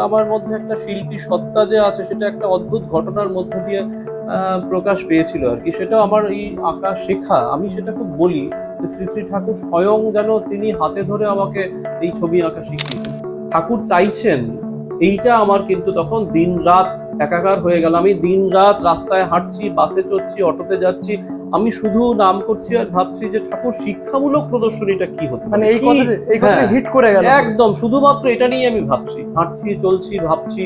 আমার মধ্যে একটা শিল্পী সত্তা যে আছে সেটা একটা অদ্ভুত ঘটনার মধ্য দিয়ে প্রকাশ পেয়েছিল আর কি। সেটা আমার এই আঁকা শেখা, আমি সেটা খুব বলি যে শ্রী শ্রী ঠাকুর স্বয়ং যেন তিনি হাতে ধরে আমাকে এই ছবি আঁকা শিখিয়েছেন। ঠাকুর চাইছেন এইটা আমার কিন্তু তখন দিন রাত একাকার হয়ে গেল। আমি দিন রাত রাস্তায় হাঁটছি, বাসে চড়ছি, অটোতে যাচ্ছি, আমি শুধু নাম করছি আর ভাবছি যে ঠাকুর শিক্ষামূলক প্রদর্শনীটা কি হতে মানে পারে। এই কথাটা হিট করে গেল একদম শুধুমাত্র এটা নিয়ে আমি ভাবছি, হাঁটছি, চলছি, ভাবছি,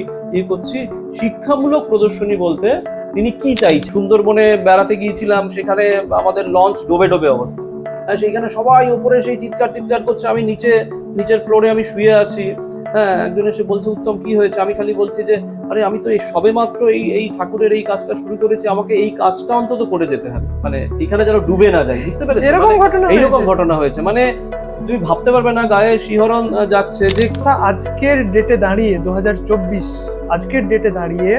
করছি। শিক্ষামূলক প্রদর্শনী বলতে তিনি কি চাই। সুন্দরবনে বেড়াতে গিয়েছিলাম, সেখানে আমাদের লঞ্চ ডোবে ডোবে অবস্থা। সেইখানে সবাই উপরে সেই চিৎকার টিৎকার করছে, আমি নিচের ফ্লোরে আমি শুয়ে আছি। হ্যাঁ, একজন এসে বলছে, উত্তম কি হয়েছে? আমি খালি বলছি যে আরে আমি তো এই সবে মাত্র এই ঠাকুরের এই কাজটা শুরু করেছি, আমাকে এই কাজটা অন্তত করে যেতে হবে, মানে এখানে যেন ডুবে না যায়, বুঝতে পেরেছি? এইরকম ঘটনা হয়েছে, মানে তুমি ভাবতে পারবে না, গায়ে শিহরণ যাচ্ছে। যে আজকের ডেটে দাঁড়িয়ে 2024 আজকের ডেটে দাঁড়িয়ে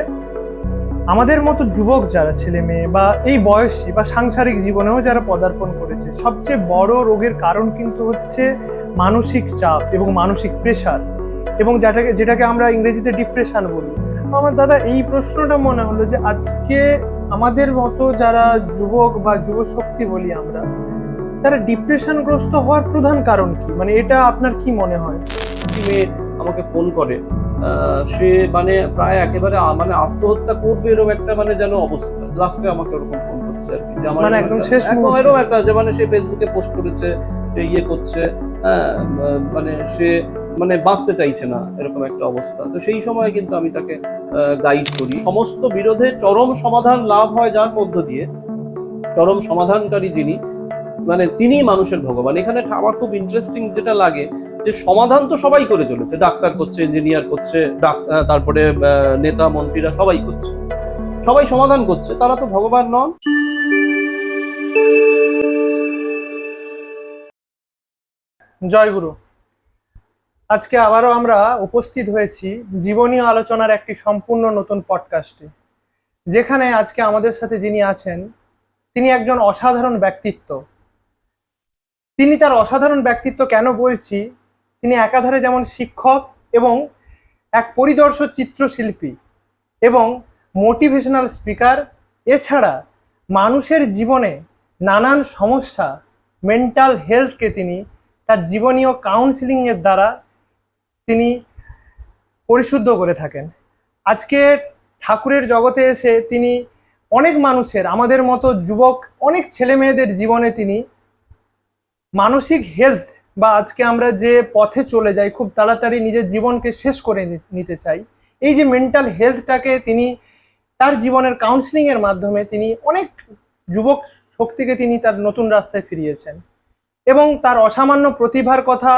আমাদের মতো যুবক যারা, ছেলে মেয়ে বা এই বয়সী বা সাংসারিক জীবনেও যারা পদার্পণ করেছে, সবচেয়ে বড় রোগের কারণ কিন্তু হচ্ছে মানসিক চাপ এবং মানসিক প্রেশার, এবং যেটাকে আমরা ইংরেজিতে ডিপ্রেশন বলি। আমার দাদা এই প্রশ্নটা মনে হলো যে আজকে আমাদের মতো যারা যুবক বা যুবশক্তি বলি আমরা, তারা ডিপ্রেশনগ্রস্ত হওয়ার প্রধান কারণ কি? মানে এটা আপনার কি মনে হয়? মেয়ে আমাকে ফোন করে, সে মানে প্রায় একেবারে মানে আত্মহত্যা করবে এরকম একটা মানে যেন অবস্থা, লাস্টে আমাকে ওরকম ফোন করছে আর কি, যে আমার মানে একদম শেষ এরকম একটা, যে মানে সে ফেসবুকে পোস্ট করেছে, সে করছে, মানে সে মানে বাঁচতে চাইছে না, এরকম একটা অবস্থা। তো সেই সময় কিন্তু আমি তাকে গাইড করি। সমস্ত বিরোধে চরম সমাধান লাভ হয় যার মধ্য দিয়ে, চরম সমাধানকারী যিনি, মানে তিনি মানুষের ভগবান। এখানে আমার খুব ইন্টারেস্টিং যেটা লাগে যে সমাধান তো সবাই করে চলেছে, ডাক্তার করছে, ইঞ্জিনিয়ার করছে, তারপরে নেতা মন্ত্রীরা সবাই করছে, সবাই সমাধান করছে, তারা তো ভগবান নন। জয়গুরু। আজকে আবারও আমরা উপস্থিত হয়েছি জীবনী আলোচনার একটি সম্পূর্ণ নতুন পডকাস্টে, যেখানে আজকে আমাদের সাথে যিনি আছেন তিনি একজন অসাধারণ ব্যক্তিত্ব। তিনি তার অসাধারণ ব্যক্তিত্ব কেন বলছি, তিনি একাধারে যেমন শিক্ষক এবং এক পরিদর্শক চিত্রশিল্পী এবং মোটিভেশনাল স্পিকার, এছাড়া মানুষের জীবনে নানান সমস্যা, মেন্টাল হেলথকে তিনি তার জীবনীয় কাউন্সিলিংয়ের দ্বারা তিনি পরিশুদ্ধ করে থাকেন। আজকে ঠাকুরের জগতে এসে তিনি অনেক মানুষের, আমাদের মতো যুবক অনেক ছেলে মেয়েদের জীবনে তিনি মানসিক হেলথ, বা আজকে আমরা যে পথে চলে যাই, খুব তাড়াতাড়ি নিজের জীবনকে শেষ করে নিতে চাই, এই যে মেন্টাল হেলথটাকে তিনি তার জীবনের কাউন্সিলিংয়ের মাধ্যমে তিনি অনেক যুবক শক্তিকে তিনি তার নতুন রাস্তায় ফিরিয়েছেন। এবং তার অসামান্য প্রতিভার কথা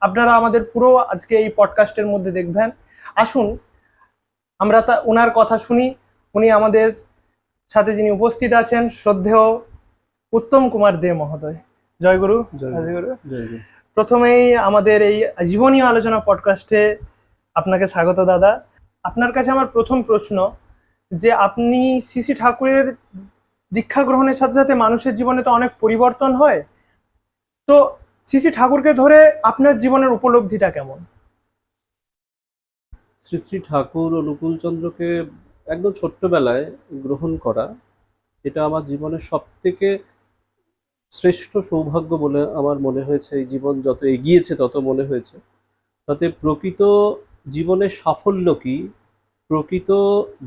আপনারা আমাদের পুরো আজকে এই পডকাস্টের মধ্যে দেখবেন। আসুন আমরা ওনার কথা শুনি। উনি আমাদের সাথে যিনি উপস্থিত আছেন, শ্রদ্ধেয় উত্তম কুমার দে মহোদয়। জয়গুরু। জয়গুরু। প্রথমেই আমাদের এই জীবনী আলোচনা পডকাস্টে আপনাকে স্বাগত দাদা। আপনার কাছে আমার প্রথম প্রশ্ন, যে আপনি শ্রী শ্রী ঠাকুরের দীক্ষা গ্রহণের সাথে সাথে মানুষের জীবনে তো অনেক পরিবর্তন হয়, তো শ্রী শ্রী ঠাকুরকে ধরে আপনার জীবনের উপলব্ধিটা কেমন? শ্রী শ্রী ঠাকুর অনুকূল চন্দ্রকে একদম ছোট্টবেলায় গ্রহণ করা, এটা আমার জীবনের সব থেকে শ্রেষ্ঠ সৌভাগ্য বলে আমার মনে হয়েছে। এই জীবন যত এগিয়েছে তত মনে হয়েছে তাতে প্রকৃত জীবনের সাফল্য কি, প্রকৃত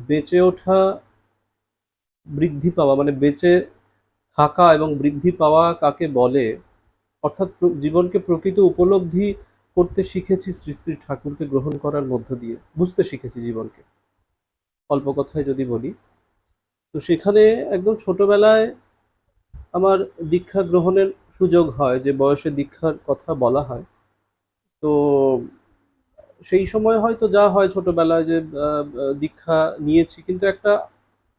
বেঁচে ওঠা, বৃদ্ধি পাওয়া, মানে বেঁচে থাকা এবং বৃদ্ধি পাওয়া কাকে বলে, অর্থাৎ জীবনকে প্রকৃত উপলব্ধি করতে শিখেছি শ্রী শ্রী ঠাকুরকে গ্রহণ করার মধ্য দিয়ে, বুঝতে শিখেছি জীবনকে। অল্প কথায় যদি বলি, তো সেখানে একদম ছোটবেলায় আমার দীক্ষা গ্রহণের সুযোগ হয়, যে বয়সে দীক্ষার কথা বলা হয়। তো সেই সময় হয়তো যা হয় ছোটবেলায়, যে দীক্ষা নিয়েছি, কিন্তু একটা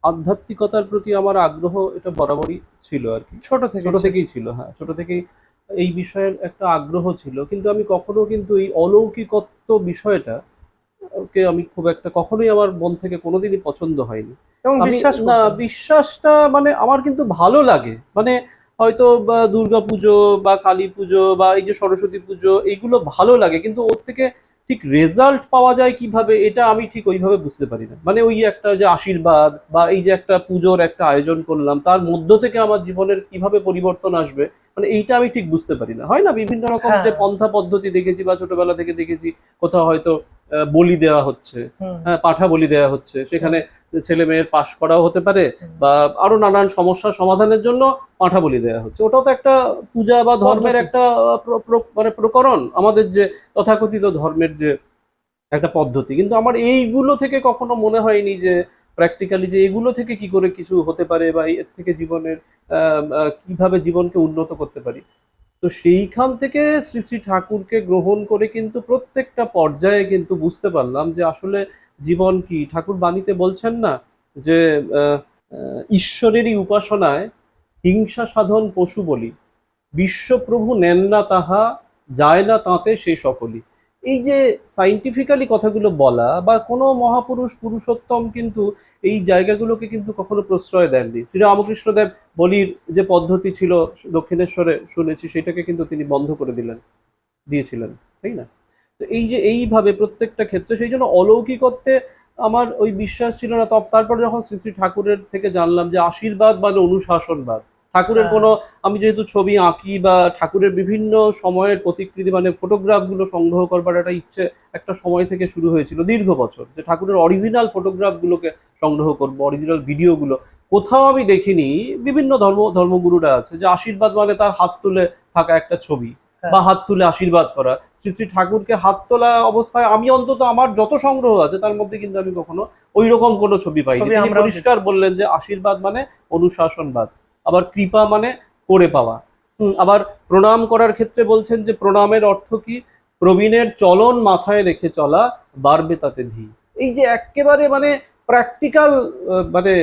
আধ্যাত্মিকতার প্রতি আমার আগ্রহ এটা বরাবরই ছিল আর কি, ছোট থেকেই ছিল। হ্যাঁ, ছোট থেকেই এই বিষয়ের একটা আগ্রহ ছিল, কিন্তু আমি কখনো কিন্তু এই অলৌকিকত্ব বিষয়টা কে আমি খুব একটা কখনোই আমার মন থেকে কোনোদিনই পছন্দ হয়নি। এবং বিশ্বাসটা মানে আমার কিন্তু ভালো লাগে, মানে হয়তো দুর্গা পুজো বা কালী পুজো বা এই যে সরস্বতী পুজো, এইগুলো ভালো লাগে, কিন্তু ওর থেকে ঠিক রেজাল্ট পাওয়া যায় কিভাবে এটা আমি ঠিক ওইভাবে বুঝতে পারি না। মানে ওই একটা যে আশীর্বাদ বা এই যে একটা পুজোর একটা আয়োজন করলাম তার মধ্য থেকে আমার জীবনের কিভাবে পরিবর্তন আসবে, মানে এইটা আমি ঠিক বুঝতে পারি না। হয় না বিভিন্ন রকম হ্যাঁ। যে পন্থা পদ্ধতি দেখেছি বা ছোটবেলা থেকে দেখেছি, কোথাও হয়তো বলি দেওয়া হচ্ছে, হুম। হ্যাঁ পাঠা বলি দেওয়া হচ্ছে, সেখানে ছেলে মেয়ের পাশ করাও হতে পারে হুম। বা আরো নানান সমস্যার সমাধানের জন্য পাঠা বলি দেওয়া হচ্ছে। ওটাও তো একটা পূজা বা ধর্মের পদ্ধতি। একটা মানে প্রকরণ, আমাদের যে তথাকথিত ধর্মের যে একটা পদ্ধতি। কিন্তু আমার এইগুলো থেকে কখনো মনে হয়নি যে প্র্যাকটিক্যালি যে এগুলো থেকে কি করে কিছু হতে পারে বা এর থেকে জীবনের কিভাবে জীবনকে উন্নত করতে পারি। তো সেইখান থেকে শ্রী শ্রী ঠাকুরকে গ্রহণ করে কিন্তু প্রত্যেকটা পর্যায়ে কিন্তু বুঝতে পারলাম যে আসলে জীবন কি। ঠাকুর বাণীতে বলছেন না যে ঈশ্বরেরই উপাসনায় হিংসা সাধন পশু বলি, বিশ্বপ্রভু নেন না তাহা, যায় না তাতে সে সকলই। এই যে সাইন্টিফিক্যালি কথাগুলো বলা, বা কোনো মহাপুরুষ পুরুষোত্তম কিন্তু এই জায়গাগুলোকে কিন্তু কখনো প্রশ্রয় দেননি। শ্রীরামকৃষ্ণদেব বলির যে পদ্ধতি ছিল দক্ষিণেশ্বরে শুনেছি, সেটাকে কিন্তু তিনি বন্ধ করে দিয়েছিলেন, তাই না? তো এই যে এইভাবে প্রত্যেকটা ক্ষেত্রে, সেই জন্য অলৌকিকত্বে আমার ওই বিশ্বাস ছিল না। তারপর যখন শ্রী শ্রী ঠাকুরের থেকে জানলাম যে আশীর্বাদ মানে অনুশাসনবাদ, ঠাকুরের হ্যাঁ। কোনো, আমি যেহেতু ছবি আঁকি বা ঠাকুরের বিভিন্ন সময়ের প্রতিকৃতি মানে ফটোগ্রাফগুলো সংগ্রহ করবার একটা ইচ্ছে একটা সময় থেকে শুরু হয়েছিল দীর্ঘ বছর, যে ঠাকুরের অরিজিনাল ফটোগ্রাফগুলোকে সংগ্রহ করবো, অরিজিনাল ভিডিওগুলো। কোথাও আমি দেখিনি, বিভিন্ন ধর্মগুরুরা আছে যে আশীর্বাদ মানে তার হাত তুলে থাকা একটা ছবি হ্যাঁ। বা হাত তুলে আশীর্বাদ করা। শ্রী শ্রী ঠাকুরকে হাত তোলা অবস্থায় আমি অন্তত আমার যত সংগ্রহ আছে তার মধ্যে কিন্তু আমি কখনো ওই রকম কোনো ছবি পাইনি। ছবি তিনি আমরাও দেখি। পরিষ্কার বললেন যে আশীর্বাদ মানে অনুশাসনবাদ, আবার কৃপা মানে করে পাওয়া। আবার প্রণাম করার ক্ষেত্রে বলছেন যে প্রণামের অর্থ কি, প্রবীণের চলন মাথায় রেখে চলা, বাড়বে তাতে ধী। এই যে একেবারে মানে প্র্যাকটিক্যাল, মানে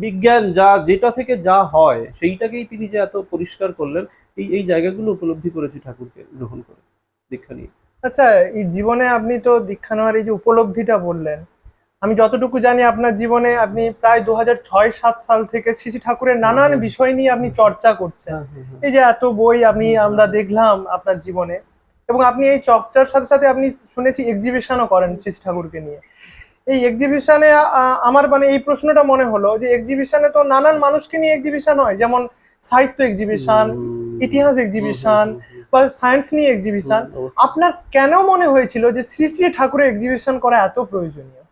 বিজ্ঞান যা যেটা থেকে যা হয় সেইটাকেই তিনি যে এত পরিষ্কার করলেন, এই এই জায়গাগুলো উপলব্ধি করেছি ঠাকুরকে গ্রহণ করে দীক্ষা নিয়ে। আচ্ছা, এই জীবনে আপনি তো দীক্ষা নেওয়ার এই যে উপলব্ধিটা বললেন, আমি যতটুকু জানি আপনার জীবনে আপনি প্রায় 2006-07 সাল থেকে শ্রী শ্রী ঠাকুরের নানান বিষয় নিয়ে আপনি চর্চা করছেন। হ্যাঁ হ্যাঁ হ্যাঁ। এই যে এত বই আমরা দেখলাম আপনার জীবনে, এবং আপনি এই চর্চার সাথে সাথে আপনি শুনেছি এক্সিবিশনও করেন শ্রী শ্রী ঠাকুরকে নিয়ে। এই এক্সিবিশনে আমার মানে এই প্রশ্নটা মনে হলো যে এক্সিবিশনে তো নানান মানুষকে নিয়ে এক্সিবিশন হয়, যেমন সাহিত্য এক্সিবিশন, ইতিহাস এক্সিবিশন, বা সায়েন্স নিয়ে এক্সিবিশন। অবশ্যই। আপনার কেন মনে হয়েছিল যে শ্রী শ্রী ঠাকুরের এক্সিবিশন করা এত প্রয়োজনীয়?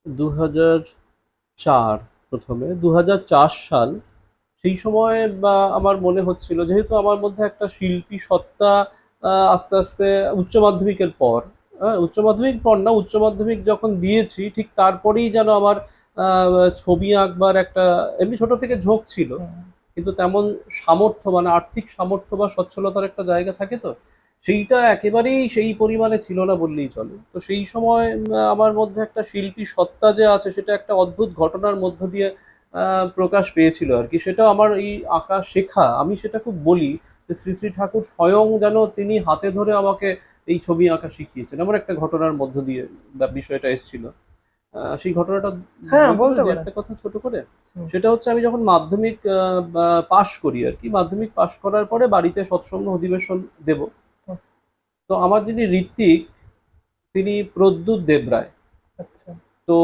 2004, প্রথমে 2004 সাল, সেই সময় বা আমার মনে হচ্ছিল যেহেতু আমার মধ্যে একটা শিল্পী সত্তা আস্তে আস্তে উচ্চ মাধ্যমিকের পর, উচ্চ মাধ্যমিক পর না, উচ্চ মাধ্যমিক যখন দিয়েছি ঠিক তারপরেই যেন আমার ছবি আঁকবার একটা এমনি ছোট থেকে ঝোঁক ছিল, কিন্তু তেমন সামর্থ্য মানে আর্থিক সামর্থ্য বা সচ্ছলতার একটা জায়গা থাকে, তো সেইটা একেবারেই সেই পরিমাণে ছিল না বললেই চলে। তো সেই সময় আমার মধ্যে একটা শিল্পী সত্তা যে আছে সেটা একটা অদ্ভুত ঘটনার মধ্য দিয়ে প্রকাশ পেয়েছিল আর কি। সেটা আমার এই আঁকা শেখা, আমি সেটা খুব বলি যে শ্রী শ্রী ঠাকুর স্বয়ং যেন তিনি হাতে ধরে আমাকে এই ছবি আঁকা শিখিয়েছেন, এমন একটা ঘটনার মধ্য দিয়ে বিষয়টা এসেছিল। সেই ঘটনাটা হ্যাঁ, বলতে বলতে পারি পারেন। একটা কথা ছোট করে? হুম। সেটা হচ্ছে আমি যখন মাধ্যমিক পাশ করি আর কি, মাধ্যমিক পাশ করার পরে বাড়িতে সৎসঙ্গ অধিবেশন দেব। হুম। তো আমার যিনি ঋত্বিক, তিনি প্রদ্যুৎ দেবরায়। আচ্ছা। তো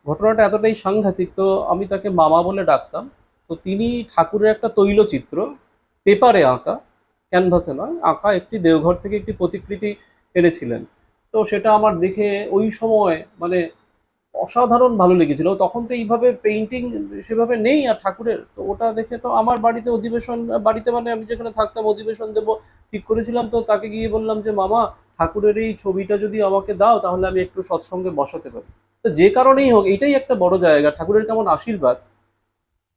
ঘটনাটা এতটাই সাংঘাতিক, তো আমি তাকে মামা বলে ডাকতাম। তো তিনি ঠাকুরের একটা তৈলচিত্র, পেপারে আঁকা, ক্যানভাসে নয়, আঁকা একটি দেওঘর থেকে একটি প্রতিকৃতি এনেছিলেন। তো সেটা আমার দেখে ওই সময় মানে অসাধারণ ভালো লেগেছিল। তখন তো এইভাবে পেইন্টিং সেভাবে নেই আর ঠাকুরের, তো ওটা দেখে তো আমার বাড়িতে অধিবেশন, বাড়িতে মানে আমি যেখানে থাকতাম অধিবেশন দেব ঠিক করেছিলাম। তো তাকে গিয়ে বললাম যে মামা, ঠাকুরের এই ছবিটা যদি আমাকে দাও তাহলে আমি একটু সৎসঙ্গে বসাতে পারি। তো যে কারণেই হোক, এইটাই একটা বড় জায়গা, ঠাকুরের কেমন আশীর্বাদ।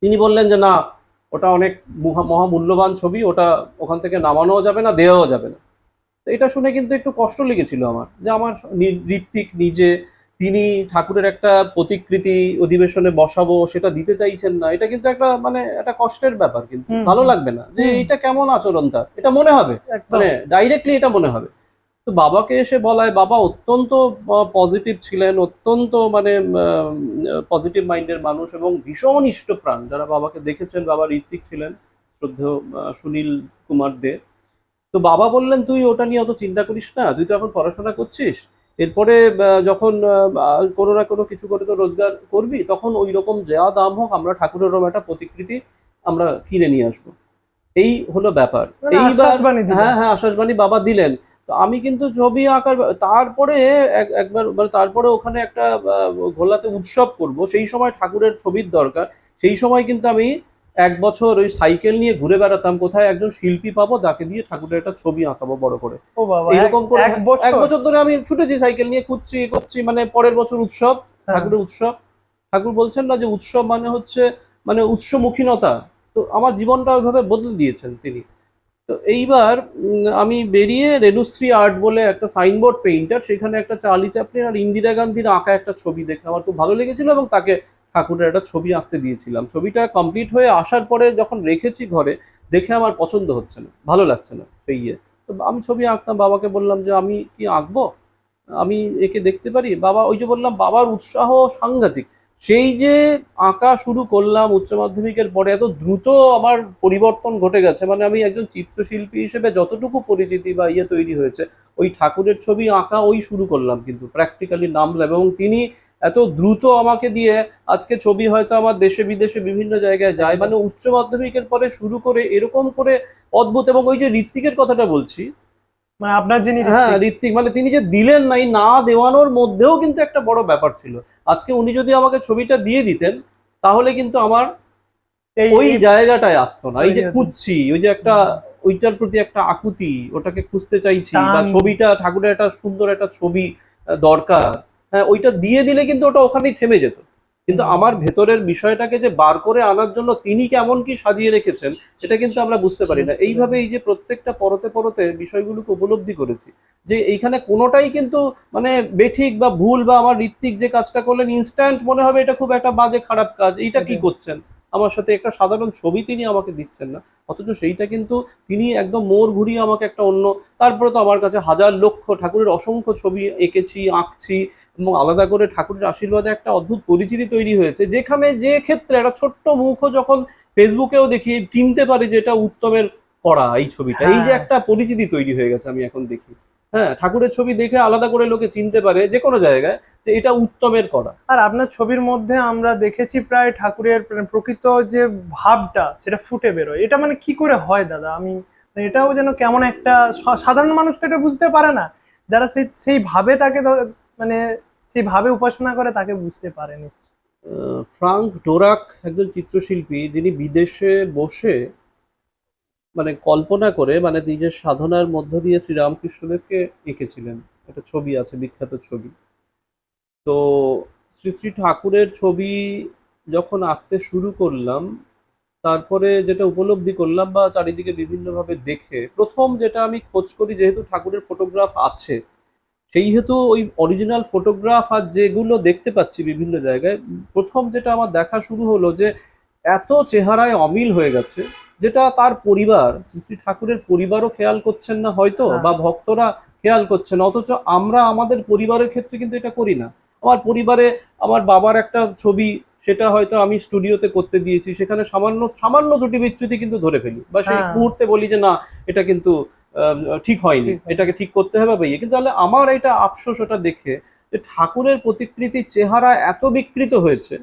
তিনি বললেন যে না, ওটা অনেক মহামূল্যবান ছবি, ওটা ওখান থেকে নামানোও যাবে না, দেওয়াও যাবে না। তো এটা শুনে কিন্তু একটু কষ্ট লেগেছিল আমার, যে আমার ঋত্বিক নিজে, তিনি ঠাকুরের একটা প্রতিকৃতি অধিবেশনে বসাবো সেটা দিতে চাইছেন না। এটা কিন্তু একটা মানে একটা কষ্টের ব্যাপার, কিন্তু হুম। ভালো হুম। লাগবে না যে হুম। এটা কেমন আচরণ, তার এটা মনে হবে, একদম। মানে ডাইরেক্টলি এটা মনে হবে। তো বাবাকে এসে বলায়, বাবা অত্যন্ত পজিটিভ ছিলেন, অত্যন্ত মানে পজিটিভ মাইন্ডের মানুষ এবং ভীষণ ইষ্টপ্রাণ। যারা বাবাকে দেখেছেন, বাবা ঋত্বিক ছিলেন শ্রদ্ধেয় সুনীল কুমার দে। তো তো বাবা বললেন, তুই ওটা নিয়ে অত চিন্তা করিস না, তুই তো এখন পড়াশোনা করছিস, এরপরে যখন কোনো না কোনো কিছু করে তো রোজগার করবি, তখন ওই রকম যা দাম হোক আমরা ঠাকুরের ওরকম একটা প্রতিকৃতি আমরা কিনে নিয়ে আসবো। এই হলো ব্যাপার। মানে এইবার আশ্বাসবাণী দিলেন। হ্যাঁ হ্যাঁ, আশ্বাসবাণী বাবা দিলেন। তো আমি কিন্তু ছবি আঁকার তারপরে একবার মানে তারপরে ওখানে একটা ঘোলাতে উৎসব করব, সেই সময় ঠাকুরের ছবির দরকার। সেই সময় কিন্তু আমি 1 বছর ওই সাইকেল নিয়ে ঘুরে বেড়াতাম, কোথায় একজন শিল্পী পাবো তাকে দিয়ে ঠাকুরের একটা ছবি আঁকাবো বড় করে। ও বাবা, এইরকম করে এক এক বছর বছর ধরে আমি ছুটেছি সাইকেল নিয়ে, খুঁজছি করছি, মানে পরের বছর উৎসব, হ্যাঁ। ঠাকুরের উৎসব। ঠাকুর বলছেন না যে উৎসব মানে হচ্ছে মানে উৎসমুখীনতা, তো আমার জীবনটা ওইভাবে বদলে দিয়েছেন তিনি। তো এইবার আমি বেরিয়ে রেনুশ্রী আর্ট বলে একটা সাইনবোর্ড পেইন্টার, সেখানে একটা চার্লি চ্যাপলিন আর ইন্দিরা গান্ধীর আঁকা একটা ছবি দেখে আমার খুব ভালো লেগেছিল এবং তাকে ঠাকুরের একটা ছবি আঁকতে দিয়েছিলাম। ছবিটা কমপ্লিট হয়ে আসার পরে যখন রেখেছি ঘরে, দেখে আমার পছন্দ হচ্ছে না, ভালো লাগছে না সেই ইয়ে। তো আমি ছবি আঁকতাম, বাবাকে বললাম যে আমি কি আঁকবো, আমি একে দেখতে পারি। বাবা, ওই যে বললাম, বাবার উৎসাহ সাংঘাতিক। সেই যে আঁকা শুরু করলাম উচ্চ মাধ্যমিকের পরে, এত দ্রুত আমার পরিবর্তন ঘটে গেছে, মানে আমি একজন চিত্রশিল্পী হিসেবে যতটুকু পরিচিতি বা ইয়ে তৈরি হয়েছে, ওই ঠাকুরের ছবি আঁকা ওই শুরু করলাম, কিন্তু প্র্যাকটিক্যালি নামলাম, এবং তিনি এত দ্রুত আমাকে দিয়ে আজকে ছবি হয়তো আমার দেশে বিদেশে বিভিন্ন জায়গায় যায়। মানে উচ্চ মাধ্যমিকের পরে শুরু করে এরকম করে অদ্ভুত। এবং ওই যে ঋত্বিকের কথাটা বলছি, মানে আপনার যিনি হ্যাঁ ঋত্বিক, ঋত্বিক, মানে তিনি যে দিলেন না, এই না দেওয়ানোর মধ্যেও কিন্তু একটা বড় ব্যাপার ছিল। আজকে উনি যদি আমাকে ছবিটা দিয়ে দিতেন, তাহলে কিন্তু আমার এই ওই জায়গাটায় আসতো না। এই যে তৈরি হতেন। খুঁজছি, ওই যে একটা ওইটার প্রতি একটা আকুতি, ওটাকে খুঁজতে চাইছি, বা টান। ছবিটা ঠাকুরের একটা সুন্দর একটা ছবি দরকার, হ্যাঁ ওইটা দিয়ে দিলে কিন্তু ওটা ওখানেই থেমে যেত। কিন্তু আমার ভেতরের বিষয়টাকে যে বার করে আনার জন্য তিনি কেমন কি সাজিয়ে রেখেছেন, এটা কিন্তু আমরা বুঝতে পারি না। এইভাবে এই যে প্রত্যেকটা পরতে পরতে বিষয়গুলোকে উপলব্ধি করেছি, যে এইখানে কোনোটাই কিন্তু মানে বেঠিক বা ভুল, বা আমার ঋত্বিক যে কাজটা করলেন ইনস্ট্যান্ট মনে হবে এটা খুব একটা বাজে খারাপ কাজ, এইটা কি সেটাই। করছেন আমার সাথে, একটা সাধারণ ছবি তিনি আমাকে দিচ্ছেন না, অথচ সেইটা কিন্তু তিনি একদম মোড় ঘুরিয়ে আমাকে একটা অন্য। তারপরে তো আমার কাছে হাজার লক্ষ ঠাকুরের অসংখ্য ছবি এঁকেছি, আঁকছি, এবং আলাদা করে ঠাকুরের আশীর্বাদে একটা অদ্ভুত পরিচিতি তৈরি হয়েছে, যেখানে যে ক্ষেত্রে একটা ছোট্ট মুখও যখন ফেসবুকেও দেখি, চিনতে পারি যে এটা উত্তমের করা এই ছবিটা। এই যে হ্যাঁ, একটা পরিচিতি তৈরি হয়ে গেছে, আমি এখন দেখি, হ্যাঁ ঠাকুরের ছবি দেখে আলাদা করে লোকে চিনতে পারে যে কোনো জায়গায় যে এটা উত্তমের করা। আর আপনার ছবির মধ্যে আমরা দেখেছি প্রায় ঠাকুরের প্রকৃত যে ভাবটা সেটা ফুটে বেরোয়। এটা মানে কি করে হয় দাদা? আমি মানে এটাও যেন কেমন একটা সাধারণ মানুষ তো এটা বুঝতে পারে না, যারা সেই ভাবে তাকে মানে সেই ভাবে উপাসনা করে তাকে বুঝতে পারে নিশ্চয়ই। ফ্রাঙ্ক ডোরাক একজন চিত্রশিল্পী, যিনি বিদেশে বসে মানে কল্পনা করে, মানে নিজের সাধনার মধ্য দিয়ে শ্রীরামকৃষ্ণদেবকে এঁকেছিলেন। একটা ছবি আছে, বিখ্যাত ছবি। তো শ্রী শ্রী ঠাকুরের ছবি যখন আঁকতে শুরু করলাম, তারপরে যেটা উপলব্ধি করলাম বা চারিদিকে বিভিন্নভাবে দেখে, প্রথম যেটা আমি খোঁজ করি, যেহেতু ঠাকুরের ফটোগ্রাফ আছে, সেই হেতু ওই অরিজিনাল ফটোগ্রাফ আর যেগুলো দেখতে পাচ্ছি বিভিন্ন জায়গায়, প্রথম যেটা আমার দেখা শুরু হলো যে এত চেহারায় অমিল হয়ে গেছে, যেটা তার পরিবার, শ্রী শ্রী ঠাকুরের পরিবারও খেয়াল করছেন না হয়তো, হ্যাঁ, বা ভক্তরা খেয়াল করছেন না, অথচ আমরা আমাদের পরিবারের ক্ষেত্রে কিন্তু এটা করি না। আমার পরিবারে আমার বাবার একটা ছবি, সেটা হয়তো আমি স্টুডিওতে করতে দিয়েছি, সেখানে সামান্য সামান্য ত্রুটি বিচ্যুতি কিন্তু ধরে ফেলি, বা সেই হ্যাঁ, মুহূর্তে বলি যে না, এটা কিন্তু ঠিক হয়নি, ঠিক আছে। এটাকে ঠিক করতে হবে বা ইয়ে। কিন্তু তাহলে আমার এটা আফসোস ওটা দেখে, যে ঠাকুরের প্রতিকৃতির চেহারা এত বিকৃত হয়েছে,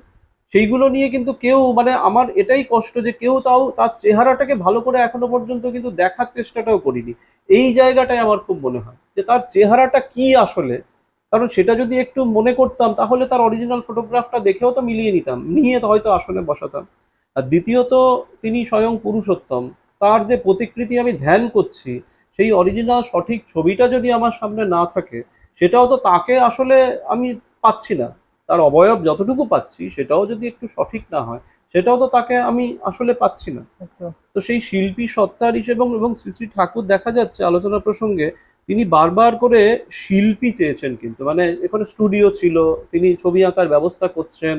সেইগুলো নিয়ে কিন্তু কেউ, মানে আমার এটাই কষ্ট যে কেউ তাও তার চেহারাটাকে ভালো করে এখনো পর্যন্ত কিন্তু দেখার চেষ্টাটাও করিনি। এই জায়গাটায় আমার খুব মনে হয় যে তার চেহারাটা কি আসলে, কারণ সেটা যদি একটু মনে করতাম, তাহলে তার অরিজিনাল ফটোগ্রাফটা দেখেও তো মিলিয়ে নিতাম, নিয়ে তো হয়তো আসনে বসাতাম। আর দ্বিতীয়ত, তিনি স্বয়ং পুরুষোত্তম, তার যে প্রতিকৃতি আমি ধ্যান করছি, সেই অরিজিনাল সঠিক ছবিটা যদি আমার সামনে না থাকে, সেটাও তো তাকে আসলে আমি পাচ্ছি না। তার অবয়ব যতটুকু পাচ্ছি, সেটাও যদি একটু সঠিক না হয়, সেটাও তো তাকে আমি আসলে পাচ্ছি না। আচ্ছা। তো সেই শিল্পী সত্তার হিসেবে, এবং শ্রী শ্রী ঠাকুর দেখা যাচ্ছে আলোচনা প্রসঙ্গে তিনি বারবার করে শিল্পী চেয়েছেন, কিন্তু মানে এখানে স্টুডিও ছিল, তিনি ছবি আঁকার ব্যবস্থা করছেন।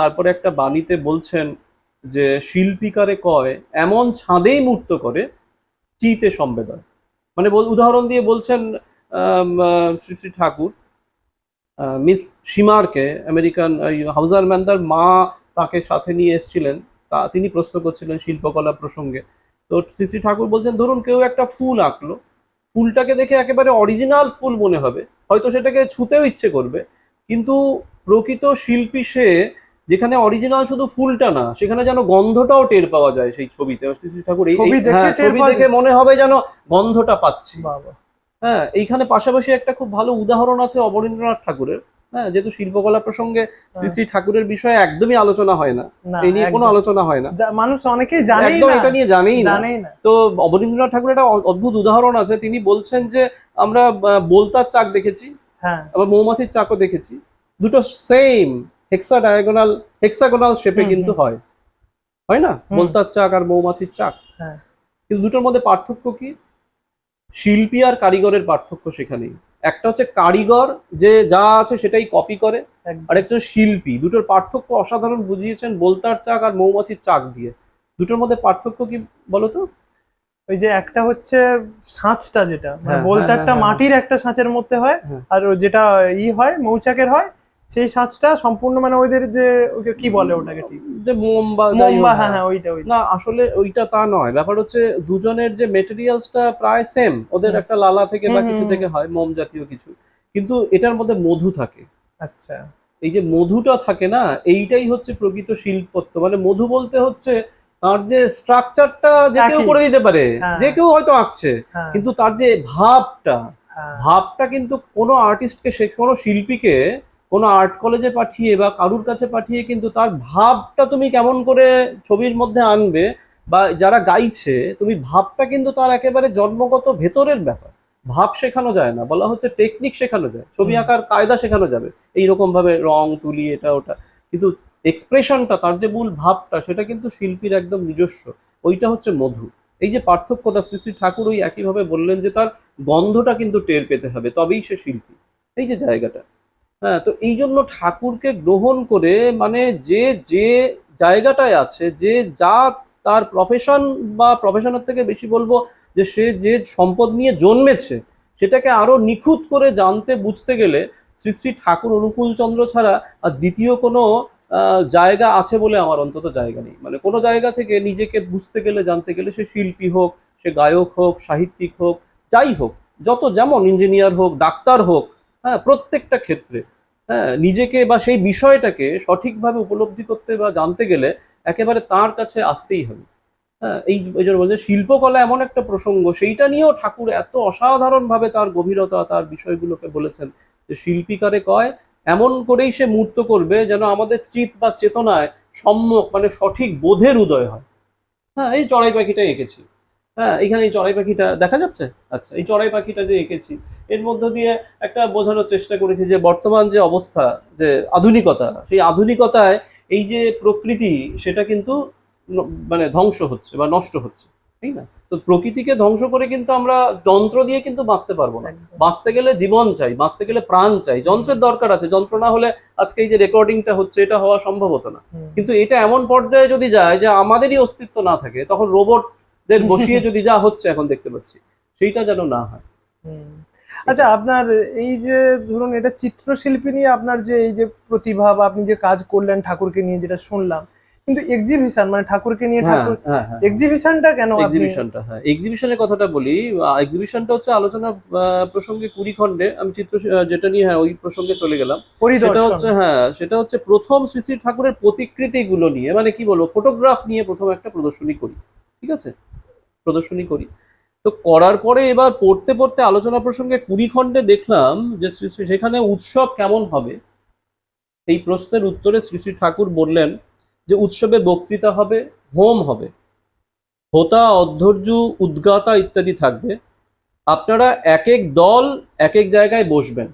তারপরে একটা বাণীতে বলছেন যে শিল্পীকারে কয় এমন ছাঁদেই মূর্ত করে, চিতে সম্বেদন। মানে উদাহরণ দিয়ে বলছেন শ্রী শ্রী ঠাকুর মিস সীমারকে, আমেরিকান হাউজার ম্যানদার মা তাকে সাথে নিয়ে এসেছিলেন, তা তিনি প্রশ্ন করছিলেন শিল্পকলা প্রসঙ্গে। তো শ্রী শ্রী ঠাকুর বলছেন ধরুন কেউ একটা ফুল আঁকলো, ফুলটাকে দেখে একেবারে অরিজিনাল ফুল মনে হবে, হয়তো সেটাকে ছুঁতেও ইচ্ছে করবে, কিন্তু প্রকৃত শিল্পী সে, যেখানে অরিজিনাল শুধু ফুলটা না, সেখানে যেন গন্ধটাও টের পাওয়া যায় সেই ছবিতে। শ্রী শ্রী ঠাকুর ছবি দেখে হ্যাঁ, টের ছবি পাওয়া দেখে মনে হবে যেন গন্ধটা পাচ্ছি। বাবা। হ্যাঁ, এইখানে পাশাপাশি একটা খুব ভালো উদাহরণ আছে অবনীন্দ্রনাথ ঠাকুরের। হ্যাঁ, যেহেতু শিল্পকলা প্রসঙ্গে শ্রী শ্রী ঠাকুরের বিষয়ে একদমই আলোচনা হয় না, না, এই নিয়ে কোনো একদম। আলোচনা হয় না, মানুষ অনেকেই জানেই একদম না, এটা নিয়ে জানেই না। জানেই না। তো অবনীন্দ্রনাথ ঠাকুরের একটা অদ্ভুত উদাহরণ আছে, তিনি বলছেন যে আমরা বোলতার চাক দেখেছি, হ্যাঁ, আবার মৌমাছির চাকও দেখেছি, দুটো সেম হেক্সাগোনাল শেপে হুম, কিন্তু হুম, হয় না, হুম, বোলতার চাক আর মৌমাছির চাক। হ্যাঁ, কিন্তু দুটোর মধ্যে পার্থক্য কি? শিল্পী আর কারিগরের পার্থক্য সেখানেই। একটা হচ্ছে কারিগর, যে যা আছে সেটাই কপি করে, একদম। আর একটা হচ্ছে শিল্পী। দুটোর পার্থক্য অসাধারণ বুঝিয়েছেন বোলতার চাক আর মৌমাছির চাক দিয়ে। দুটোর মধ্যে পার্থক্য কি বলতো? ওই যে একটা হচ্ছে ছাঁচটা, যেটা মানে হ্যাঁ, হ্যাঁ, বোলতারটা হ্যাঁ, মাটির একটা ছাঁচের মধ্যে হয়, হ্যাঁ। আর যেটা হয় মৌচাকের হয়, সেই ছাঁচটা সম্পূর্ণ মানে ওদের যে ওকে কি বলে ওটাকে ঠিক, যে মোম বা যাই মোম হোক, বা, হ্যাঁ হ্যাঁ। হ্যাঁ, ওইটা ওইটা। না, আসলে ওইটা তা নয়, ব্যাপার হচ্ছে দুজনের যে মেটেরিয়ালসটা প্রায় সেম, ওদের হুম, একটা লালা থেকে হুম, বা হুম, কিছু হুম। থেকে হয়, মোম জাতীয় কিছু, কিন্তু এটার মধ্যে মধু থাকে। আচ্ছা। এই যে মধুটা থাকে না, এইটাই হচ্ছে প্রকৃত শিল্পত্ব। মানে মধু বলতে হচ্ছে তার যে স্ট্রাকচারটা যে কেউ একই। করে দিতে পারে, হ্যাঁ, যে কেউ হয়তো আঁকছে, হ্যাঁ, কিন্তু তার যে ভাবটা, হ্যাঁ, ভাবটা কিন্তু কোনো আর্টিস্টকে, সে কোনো শিল্পীকে কোনো আর্ট কলেজে পাঠিয়ে বা কারুর কাছে পাঠিয়ে কিন্তু তার ভাবটা তুমি কেমন করে ছবির মধ্যে আনবে, বা যারা গাইছে তুমি ভাবটা কিন্তু তার একেবারে জন্মগত ভেতরের ব্যাপার। ভাব শেখানো যায় না, বলা হচ্ছে টেকনিক শেখানো যায়, ছবি হুম, আঁকার কায়দা শেখানো যাবে এইরকম ভাবে, রং তুলি এটা ওটা, কিন্তু এক্সপ্রেশনটা, তার যে মূল ভাবটা, সেটা কিন্তু শিল্পীর একদম নিজস্ব। ওইটা হচ্ছে মধু। এই যে পার্থক্যটা শ্রী শ্রী ঠাকুর ওই একইভাবে বললেন যে তার গন্ধটা কিন্তু টের পেতে হবে, তবেই সে শিল্পী। এই যে জায়গাটা, হ্যাঁ, তো এই জন্য ঠাকুরকে গ্রহণ করে, মানে যে যে জায়গাটায় আছে, যে যা তার প্রফেশন, বা প্রফেশনের থেকে বেশি বলবো যে সে যে সম্পদ নিয়ে জন্মেছে, সেটাকে আরো নিখুঁত করে জানতে বুঝতে গেলে শ্রী শ্রী ঠাকুর অনুকূল চন্দ্র ছাড়া আর দ্বিতীয় কোনো জায়গা আছে বলে আমার অন্তত জায়গা নেই। মানে কোনো জায়গা থেকে নিজেকে বুঝতে গেলে, জানতে গেলে, সে শিল্পী হোক, সে গায়ক হোক, সাহিত্যিক হোক, যাই হোক, যত যেমন ইঞ্জিনিয়ার হোক, ডাক্তার হোক, হ্যাঁ, প্রত্যেকটা ক্ষেত্রে, হ্যাঁ, নিজেকে বা সেই বিষয়টাকে সঠিকভাবে উপলব্ধি করতে বা জানতে গেলে একেবারে তার কাছে আসতেই হবে। হ্যাঁ, এই জন্য বলছে শিল্পকলা এমন একটা প্রসঙ্গ, সেইটা নিয়েও ঠাকুর এত অসাধারণ ভাবে তার গভীরতা, তার বিষয়গুলোকে বলেছেন, যে শিল্পীকারে কয় এমন করেই সে মূর্ত করবে যেন আমাদের চিত বা চেতনায় সম্যক, মানে সঠিক বোধের উদয় হয়। হ্যাঁ, এই চড়াই পাখিটা এঁকেছি, হ্যাঁ, এইখানে এই চড়াই পাখিটা দেখা যাচ্ছে। আচ্ছা, এই চড়াই পাখিটা যে এঁকেছি, এর মধ্য দিয়ে একটা বোঝানোর চেষ্টা করেছি যে বর্তমান যে অবস্থা, যে আধুনিকতা, সেই আধুনিকতায় এই যে প্রকৃতি, সেটা কিন্তু মানে ধ্বংস হচ্ছে বা নষ্ট হচ্ছে, ঠিক না? তো প্রকৃতিকে ধ্বংস করে কিন্তু আমরা যন্ত্র দিয়ে কিন্তু বাঁচতে পারবো না। একদম। বাঁচতে গেলে জীবন চাই, বাঁচতে গেলে প্রাণ চাই, যন্ত্রের দরকার আছে। যন্ত্র না হলে আজকে এই যে রেকর্ডিংটা হচ্ছে, এটা হওয়া সম্ভব হতো না। হুম। কিন্তু এটা এমন পর্যায়ে যদি যায় যে আমাদেরই অস্তিত্ব না থাকে, তখন রোবটদের বসিয়ে যদি যা হচ্ছে এখন দেখতে পাচ্ছি, সেইটা যেন না হয়। হুম। আচ্ছা, আপনার এই যে ধরুন এটা চিত্রশিল্পী নিয়ে আপনার যে এই যে প্রতিভা বা আপনি যে কাজ করলেন ঠাকুরকে নিয়ে, যেটা শুনলাম, কিন্তু এক্সিবিশন মানে ঠাকুরকে নিয়ে হ্যাঁ, ঠাকুর, হ্যাঁ, হ্যাঁ, এক্সিবিশনটা কেন আপনি? এক্সিবিশনটা, হ্যাঁ, এক্সিবিশনের কথাটা বলি। এক্সিবিশনটা হচ্ছে আলোচনা প্রসঙ্গে 20 খণ্ডে, আমি চিত্র যেটা নিয়ে, হ্যাঁ, ওই প্রসঙ্গে চলে গেলাম। সেটা পরিদর্শন। হচ্ছে, হ্যাঁ, সেটা হচ্ছে প্রথম শ্রী শ্রী ঠাকুরের প্রতিকৃতিগুলো নিয়ে, মানে কি বলবো, ফটোগ্রাফ নিয়ে প্রথম একটা প্রদর্শনী করি, ঠিক আছে, প্রদর্শনী করি। তো করার পরে এবার পড়তে পড়তে আলোচনা প্রসঙ্গে 20 খণ্ডে দেখলাম যে শ্রী শ্রী সেখানে উৎসব কেমন হবে, এই প্রশ্নের উত্তরে শ্রী শ্রী ঠাকুর বললেন যে উৎসবে বক্তৃতা হবে, হোম হবে, হোতা, অধ্যর্যু, উদ্গাতা ইত্যাদি থাকবে। আপনারা এক এক দল এক এক জায়গায় বসবেন,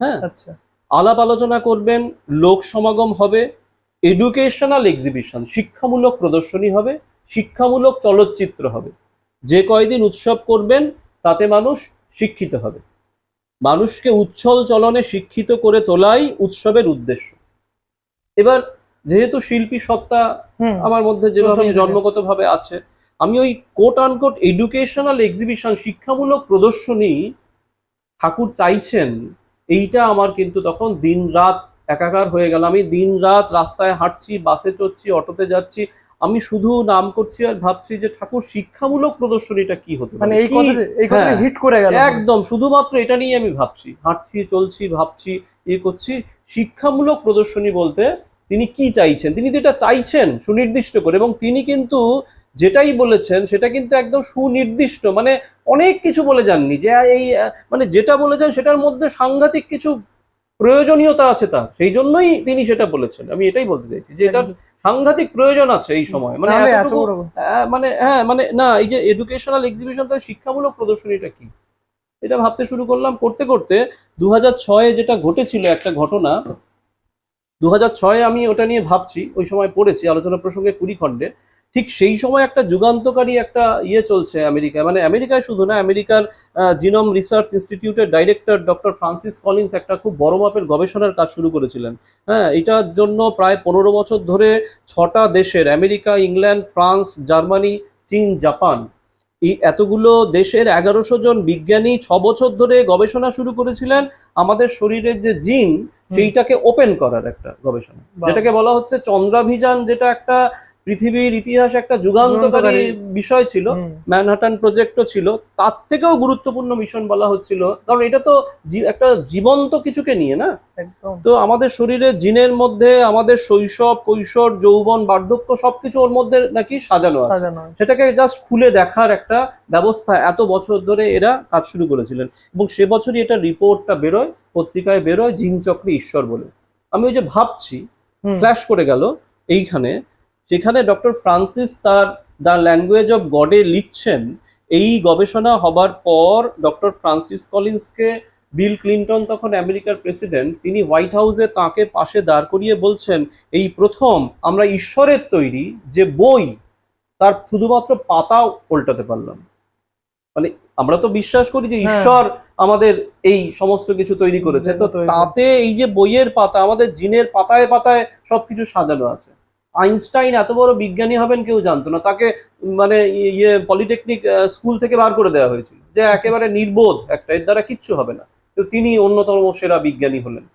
হ্যাঁ, আচ্ছা। আলাপ আলোচনা করবেন, লোক সমাগম হবে, এডুকেশনাল এক্সিবিশন, শিক্ষামূলক প্রদর্শনী হবে, শিক্ষামূলক চলচ্চিত্র হবে। যে কয়দিন উৎসব করবেন তাতে মানুষ শিক্ষিত হবে। মানুষকে উচ্ছল চলনে শিক্ষিত করে তোলাই উৎসবের উদ্দেশ্য। এবার যেহেতু শিল্পী সত্তা হুম। আমার মধ্যে যেভাবে প্রথম থেকে। জন্মগতভাবে আছে, আমি ওই কোট আনকোট এডুকেশনাল এক্সিবিশন, শিক্ষামূলক প্রদর্শনী ঠাকুর চাইছেন, এইটা আমার কিন্তু তখন দিন রাত একাকার হয়ে গেল। আমি দিন রাত রাস্তায় হাঁটছি, বাসে চড়ছি, অটোতে যাচ্ছি, আমি শুধু নাম করছি আর ভাবছি যে ঠাকুর শিক্ষামূলক প্রদর্শনীটা কি হতে মানে পারে, এই কি? কথাটা হ্যাঁ, হিট করে গেল। একদম শুধুমাত্র এটা নিয়ে আমি ভাবছি, হাঁটছি, চলছি, ভাবছি, করছি। শিক্ষামূলক প্রদর্শনী বলতে তিনি কি চাইছেন, তিনি তো এটা চাইছেন সুনির্দিষ্ট করে, এবং তিনি কিন্তু যেটাই বলেছেন সেটা কিন্তু একদম সুনির্দিষ্ট, মানে অনেক কিছু বলে যাননি যে এই মানে যেটা বলেছেন সেটার মধ্যে সাংঘাতিক কিছু প্রয়োজনীয়তা আছে, তার সেই জন্যই তিনি সেটা বলেছেন। আমি এটাই বলতে চাইছি যে এটার সাংঘাতিক প্রয়োজন আছে এই সময়, মানে নাহলে এত এতটুকু বড় মানে হ্যাঁ মানে না, এই যে এডুকেশনাল এক্সিবিশন, তার শিক্ষামূলক প্রদর্শনীটা কি, এটা ভাবতে শুরু করলাম। করতে করতে 2006-এ যেটা ঘটেছিল একটা ঘটনা, 2006-এ আমি ওটা নিয়ে ভাবছি, ওই সময় পড়েছি আলোচনা প্রসঙ্গে 20 খণ্ডে। ঠিক সেই সময় একটা যুগান্তকারী একটা চলছে আমেরিকায়, মানে আমেরিকায় শুধু না, আমেরিকার জিনোম রিসার্চ ইনস্টিটিউটের ডাইরেক্টর ডক্টর ফ্রান্সিস কলিন্স একটা খুব বড় মাপের গবেষণার কাজ শুরু করেছিলেন। হ্যাঁ, এটার জন্য প্রায় 15 বছর ধরে 6টা দেশের, আমেরিকা, ইংল্যান্ড, ফ্রান্স, জার্মানি, চীন, জাপান, এই এতগুলো দেশের 1100 জন বিজ্ঞানী 6 বছর ধরে গবেষণা শুরু করেছিলেন আমাদের শরীরের যে জিন সেইটাকে ওপেন করার একটা গবেষণা, যেটাকে বলা হচ্ছে চন্দ্রাভিযান, যেটা একটা পৃথিবীর ইতিহাসে একটা যুগান্তকারী বিষয় ছিল। ম্যানহাটান প্রজেক্টও ছিল, তার থেকেও গুরুত্বপূর্ণ মিশন বলা হচ্ছিল, কারণ এটা তো একটা জীবন্ত কিছুকে নিয়ে না। একদম। তো আমাদের শরীরের জিনের মধ্যে আমাদের শৈশব, কৈশোর, যৌবন, বার্ধক্য সবকিছু ওর মধ্যে নাকি সাজানো আছে, সেটাকে জাস্ট খুলে দেখার একটা ব্যবস্থা এত বছর ধরে এরা কাজ শুরু করেছিলেন। এবং সে বছরই এটা রিপোর্টটা বেরোয়, পত্রিকায় বেরোয়, জিন চক্রে ঈশ্বর বলে। আমি ওই যে ভাবছি, ফ্ল্যাশ করে গেল এইখানে, সেখানে ডক্টর ফ্রান্সিস তার দ্য ল্যাঙ্গুয়েজ অফ গডে লিখছেন। এই গবেষণা হবার পর ডক্টর ফ্রান্সিস কলিন্সকে বিল ক্লিন্টন, তখন আমেরিকার প্রেসিডেন্ট, তিনি হোয়াইট হাউসে তাকে পাশে দাঁড় করিয়ে বলছেন, এই প্রথম আমরা ঈশ্বরের তৈরি যে বই, তার শুধুমাত্র পাতাও উল্টাতে পারলাম। মানে আমরা তো বিশ্বাস করি যে ঈশ্বর আমাদের এই সমস্ত কিছু তৈরি করেছে, তো তাতে এই যে বইয়ের পাতা, আমাদের জিনের পাতায় পাতায় সবকিছু সাজানো আছে। আইনস্টাইন এত বড় বিজ্ঞানী হবেন কেউ জানতো না, তাকে মানে পলিটেকনিক স্কুল থেকে বার করে দেওয়া হয়েছিল, যে একেবারে নির্বোধ একটা, এর দ্বারা কিচ্ছু হবে না। তো তিনি অন্যতম সেরা বিজ্ঞানী হলেন,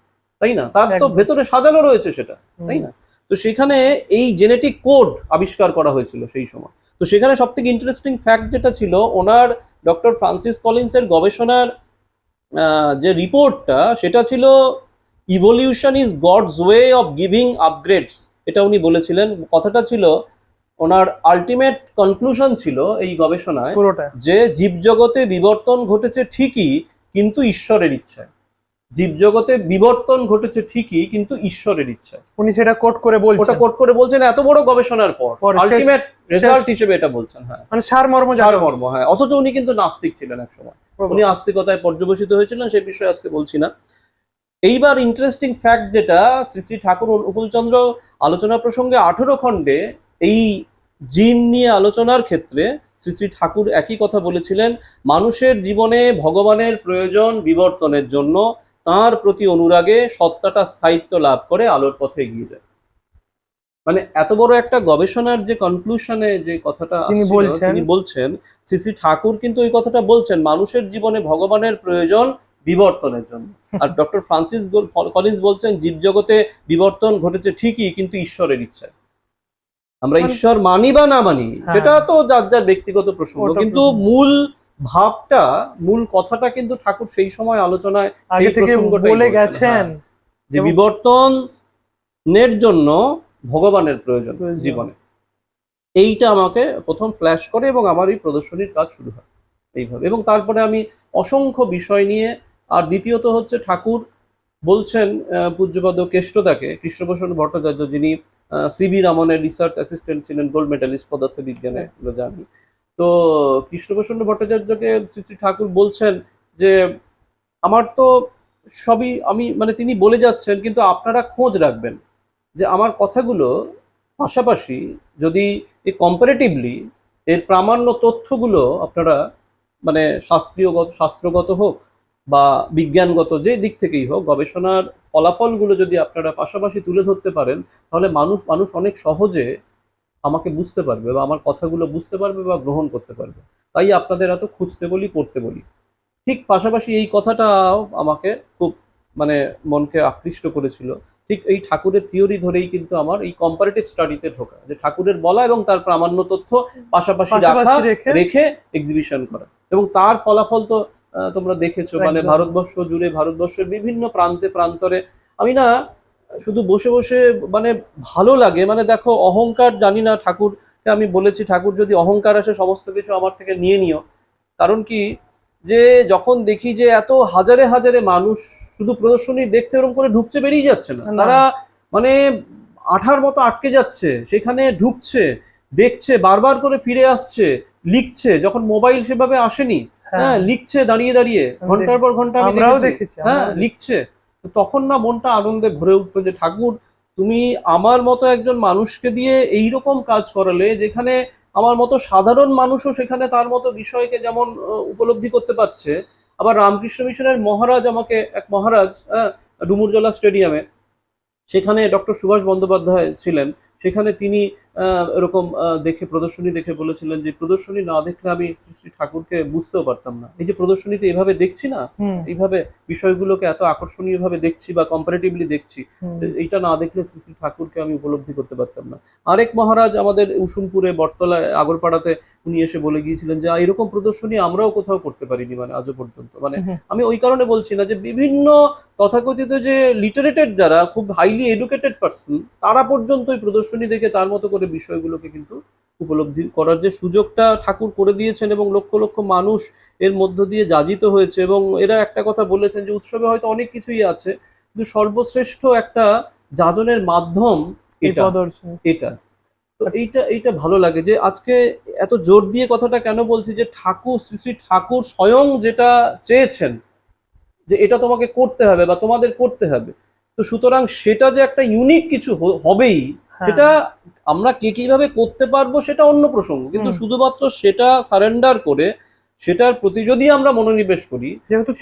তাই না? তার তো ভেতরে সাজানো রয়েছে সেটা, তাই না? তো সেখানে এই জেনেটিক কোড আবিষ্কার করা হয়েছিল সেই সময়। তো সেখানে সব থেকে ইন্টারেস্টিং ফ্যাক্ট যেটা ছিল, ওনার ডক্টর ফ্রান্সিস কলিন্সের গবেষণার যে রিপোর্টটা, সেটা ছিল evolution is gods way of giving upgrades, এটা উনি বলেছিলেন। কথাটা ছিল ওনার আলটিমেট কনক্লুশন ছিল এই গবেষণায়, যে জীবজগতে বিবর্তন ঘটেছে ঠিকই, কিন্তু ঈশ্বরের ইচ্ছায়। জীবজগতে বিবর্তন ঘটেছে ঠিকই, কিন্তু ঈশ্বরের ইচ্ছায়। উনি সেটা কোট করে বলছেন, ওটা কোট করে বলছেন এত বড় গবেষণার পর, আলটিমেট রেজাল্ট হিসেবে এটা বলছেন। হ্যাঁ, মানে সারমর্ম, হ্যাঁ। অথচ উনি কিন্তু নাস্তিক ছিলেন এক সময়, উনি আস্তিকতায় পর্যবসিত হয়েছিলেন, সেই বিষয়ে আজকে বলছি না। এইবার ইন্টারেস্টিং ফ্যাক্ট যেটা, শ্রী শ্রী ঠাকুর অনুকূলচন্দ্র আলোচনা প্রসঙ্গে 18 খণ্ডে এই জিন নিয়ে আলোচনার ক্ষেত্রে শ্রী শ্রী ঠাকুর একই কথা বলেছিলেন, মানুষের জীবনে ভগবানের প্রয়োজন বিবর্তনের জন্য, তার প্রতি অনুরাগে সত্তাটা স্থায়িত্ব লাভ করে আলোর পথে এগিয়ে যায়। মানে এত বড় একটা গবেষণার যে কনক্লুশনে যে কথাটা তিনি বলছেন, শ্রী শ্রী ঠাকুর কিন্তু ওই কথাটা বলছেন, মানুষের জীবনে ভগবানের প্রয়োজন বিবর্তনের জন্য। আর ডক্টর ফ্রান্সিস কলিন্স বলছেন, জীবজগতে বিবর্তন ঘটেছে ঠিকই, কিন্তু ঈশ্বরের ইচ্ছায়। আমরা ঈশ্বর মানি বা না মানি সেটা তো যার যার ব্যক্তিগত প্রসঙ্গ, কিন্তু মূল ভাবটা, মূল কথাটা কিন্তু ঠাকুর সেই সময় আলোচনায় আগে থেকে বলে গেছেন, যে বিবর্তনের জন্য ভগবানের প্রয়োজন জীবনে। এইটা আমাকে প্রথম ফ্ল্যাশ করে, এবং আমার এই প্রদর্শনীর কাজ শুরু হয় এইভাবে। এবং তারপরে আমি অসংখ্য বিষয় নিয়ে, আর দ্বিতীয়ত হচ্ছে ঠাকুর বলছেন পূজ্যপদ কেষ্টদাকে, কৃষ্ণভূষণ ভট্টাচার্য, যিনি সিভি রামনের রিসার্চ অ্যাসিস্ট্যান্ট ছিলেন, গোল্ড মেডালিস্ট পদার্থবিজ্ঞানে, এগুলো জানি। তো কৃষ্ণভূষণ ভট্টাচার্যকে শ্রী শ্রী ঠাকুর বলছেন যে, আমার তো সবই আমি, মানে তিনি বলে যাচ্ছেন, কিন্তু আপনারা খোঁজ রাখবেন যে আমার কথাগুলো পাশাপাশি যদি কম্পারেটিভলি এর প্রামাণ্য তথ্যগুলো আপনারা, মানে শাস্ত্রগত হোক বা বিজ্ঞানগত যে দিক থেকেই হোক, গবেষণার ফলাফলগুলো যদি আপনারা পাশাপাশি তুলে ধরতে পারেন, তাহলে মানুষ অনেক সহজে আমাকে বুঝতে পারবে, বা আমার কথাগুলো বুঝতে পারবে বা গ্রহণ করতে পারবে। তাই আপনাদের এত খুঁজতে বলি, পড়তে বলি। ঠিক পাশাপাশি এই কথাটাও আমাকে খুব মানে মনকে আকৃষ্ট করেছিল। ঠিক এই ঠাকুরের থিওরি ধরেই কিন্তু আমার এই কম্পারেটিভ স্টাডিতে ঢোকা, যে ঠাকুরের বলা এবং তার প্রামাণ্য তথ্য পাশাপাশি রাখা, রেখে এক্সিবিশন করা। এবং তার ফলাফল তো তোমরা দেখেছো, মানে একদম। ভারতবর্ষ জুড়ে, ভারতবর্ষের বিভিন্ন প্রান্তে প্রান্তরে। আমি না শুধু বসে বসে মানে ভালো লাগে, মানে দেখো অহংকার, জানি না ঠাকুরকে আমি বলেছি ঠাকুর যদি অহংকার আসে সমস্ত কিছু আমার থেকে নিয়ে নিও। কারণ কি, যে যখন দেখি যে এত হাজারে হাজারে মানুষ শুধু প্রদর্শনী দেখতে ওরকম করে ঢুকছে, বেরিয়ে যাচ্ছে না, না। তারা মানে আঠার মতো আটকে যাচ্ছে সেখানে, ঢুকছে, দেখছে, বারবার করে ফিরে আসছে, লিখছে, যখন মোবাইল সেভাবে আসেনি, হ্যাঁ লিখছে দাঁড়িয়ে দাঁড়িয়ে ঘন্টার পর ঘন্টা, আমি দেখেছি, হ্যাঁ লিখছে। তো তখন না মনটা আনন্দে ভরে উঠতো যে ঠাকুর তুমি আমার মতো একজন মানুষকে দিয়ে এইরকম কাজ করালে, যেখানে আমার মতো সাধারণ মানুষও সেখানে তার মতো বিষয়কে যেমন উপলব্ধি করতে পারছে। আবার রামকৃষ্ণ মিশনের মহারাজ, আমাকে এক মহারাজ ডুমুরজলা স্টেডিয়ামে, সেখানে ডক্টর সুভাষ বন্দ্যোপাধ্যায় ছিলেন, সেখানে তিনি এরকম দেখে, প্রদর্শনী দেখে বলেছিলেন যে প্রদর্শনী না দেখলে আমি শ্রী শ্রী ঠাকুরকে বুঝতেও পারতাম না। এই যে প্রদর্শনীতে এভাবে দেখছি না, এইভাবে বিষয়গুলোকে এত আকর্ষণীয় ভাবে দেখছি বা কম্পারেটিভলি দেখছি, এইটা না দেখলে শ্রী শ্রী ঠাকুরকে আমি উপলব্ধি করতে পারতাম না। আরেক মহারাজ আমাদের উসুমপুরে, বটতলায়, আগরপাড়াতে উনি এসে বলে গিয়েছিলেন যে এরকম প্রদর্শনী আমরাও কোথাও করতে পারিনি, মানে আজও পর্যন্ত। মানে আমি ওই কারণে বলছি না যে বিভিন্ন তথাকথিত যে লিটারেটেড, যারা খুব হাইলি এডুকেটেড পার্সন, তারা পর্যন্ত ওই প্রদর্শনী দেখে তার মতো করে বিষয়গুলোকে কিন্তু উপলব্ধি করার যে সুযোগটা ঠাকুর করে দিয়েছেন, এবং লক্ষ লক্ষ মানুষ এর মধ্য দিয়ে যাজিত হয়েছে। এবং এরা একটা কথা বলেছেন যে উৎসবে হয়তো অনেক কিছুই আছে, কিন্তু সর্বশ্রেষ্ঠ একটা যাজনের মাধ্যম এটা, এটা। তো এইটা ভালো লাগে যে আজকে এত জোর দিয়ে কথাটা কেন বলছি, যে ঠাকুর, শ্রী শ্রী ঠাকুর স্বয়ং যেটা চেয়েছেন যে এটা তোমাকে করতে হবে বা তোমাদের করতে হবে, তো সুতরাং সেটা যে একটা ইউনিক কিছু হবেই, সেটা আমরা কে কিভাবে করতে পারবো সেটা অন্য প্রসঙ্গ, কিন্তু শুধুমাত্র সেটা সারেন্ডার করে সেটার প্রতি যদি আমরা মনোনিবেশ করি, যেহেতু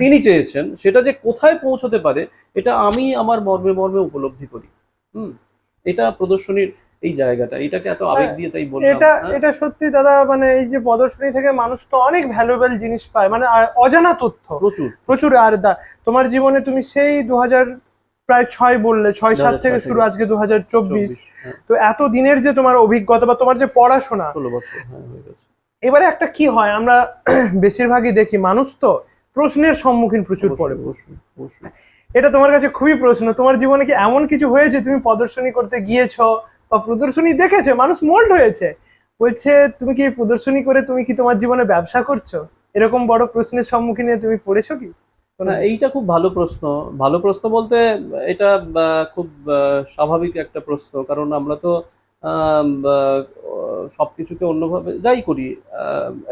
তিনি চেয়েছেন, সেটা যে কোথায় পৌঁছতে পারে, এটা আমি আমার মর্মে মর্মে উপলব্ধি করি। এটা প্রদর্শনীর এই জায়গাটা, এটাকে এত আবেগ দিয়ে তাই বললাম। এটা সত্যি দাদা, মানে এই যে প্রদর্শনী থেকে মানুষ তো অনেক ভ্যালুয়েবল জিনিস পায়, মানে অজানা তথ্য প্রচুর প্রচুর। আর তোমার জীবনে তুমি সেই 2000 প্রায় 6 বললে, 6-7 থেকে শুরু, আজকে 2024, তো এত দিনের যে তোমার অভিজ্ঞতা বা তোমার যে পড়াশোনা, 16 বছর হয়ে গেছে। এবারে একটা কি হয়, আমরা বেশিরভাগই দেখি মানুষ তো প্রশ্নের সম্মুখীন প্রচুর পড়ে। এটা তোমার কাছে খুবই প্রশ্ন, তোমার জীবনে কি এমন কিছু হয়েছে তুমি প্রদর্শনী করতে গিয়েছো বা প্রদর্শনী দেখেছে, মানুষ মোল্ড হয়েছে, বলছে তুমি কি প্রদর্শনী করে তুমি কি তোমার জীবনে ব্যবসা করছো, এরকম বড় প্রশ্নের সম্মুখীনে তুমি পড়েছো কি? না, এইটা খুব ভালো প্রশ্ন। ভালো প্রশ্ন বলতে এটা খুব স্বাভাবিক একটা প্রশ্ন, কারণ আমরা তো সবকিছুকে অন্যভাবে যাই করি।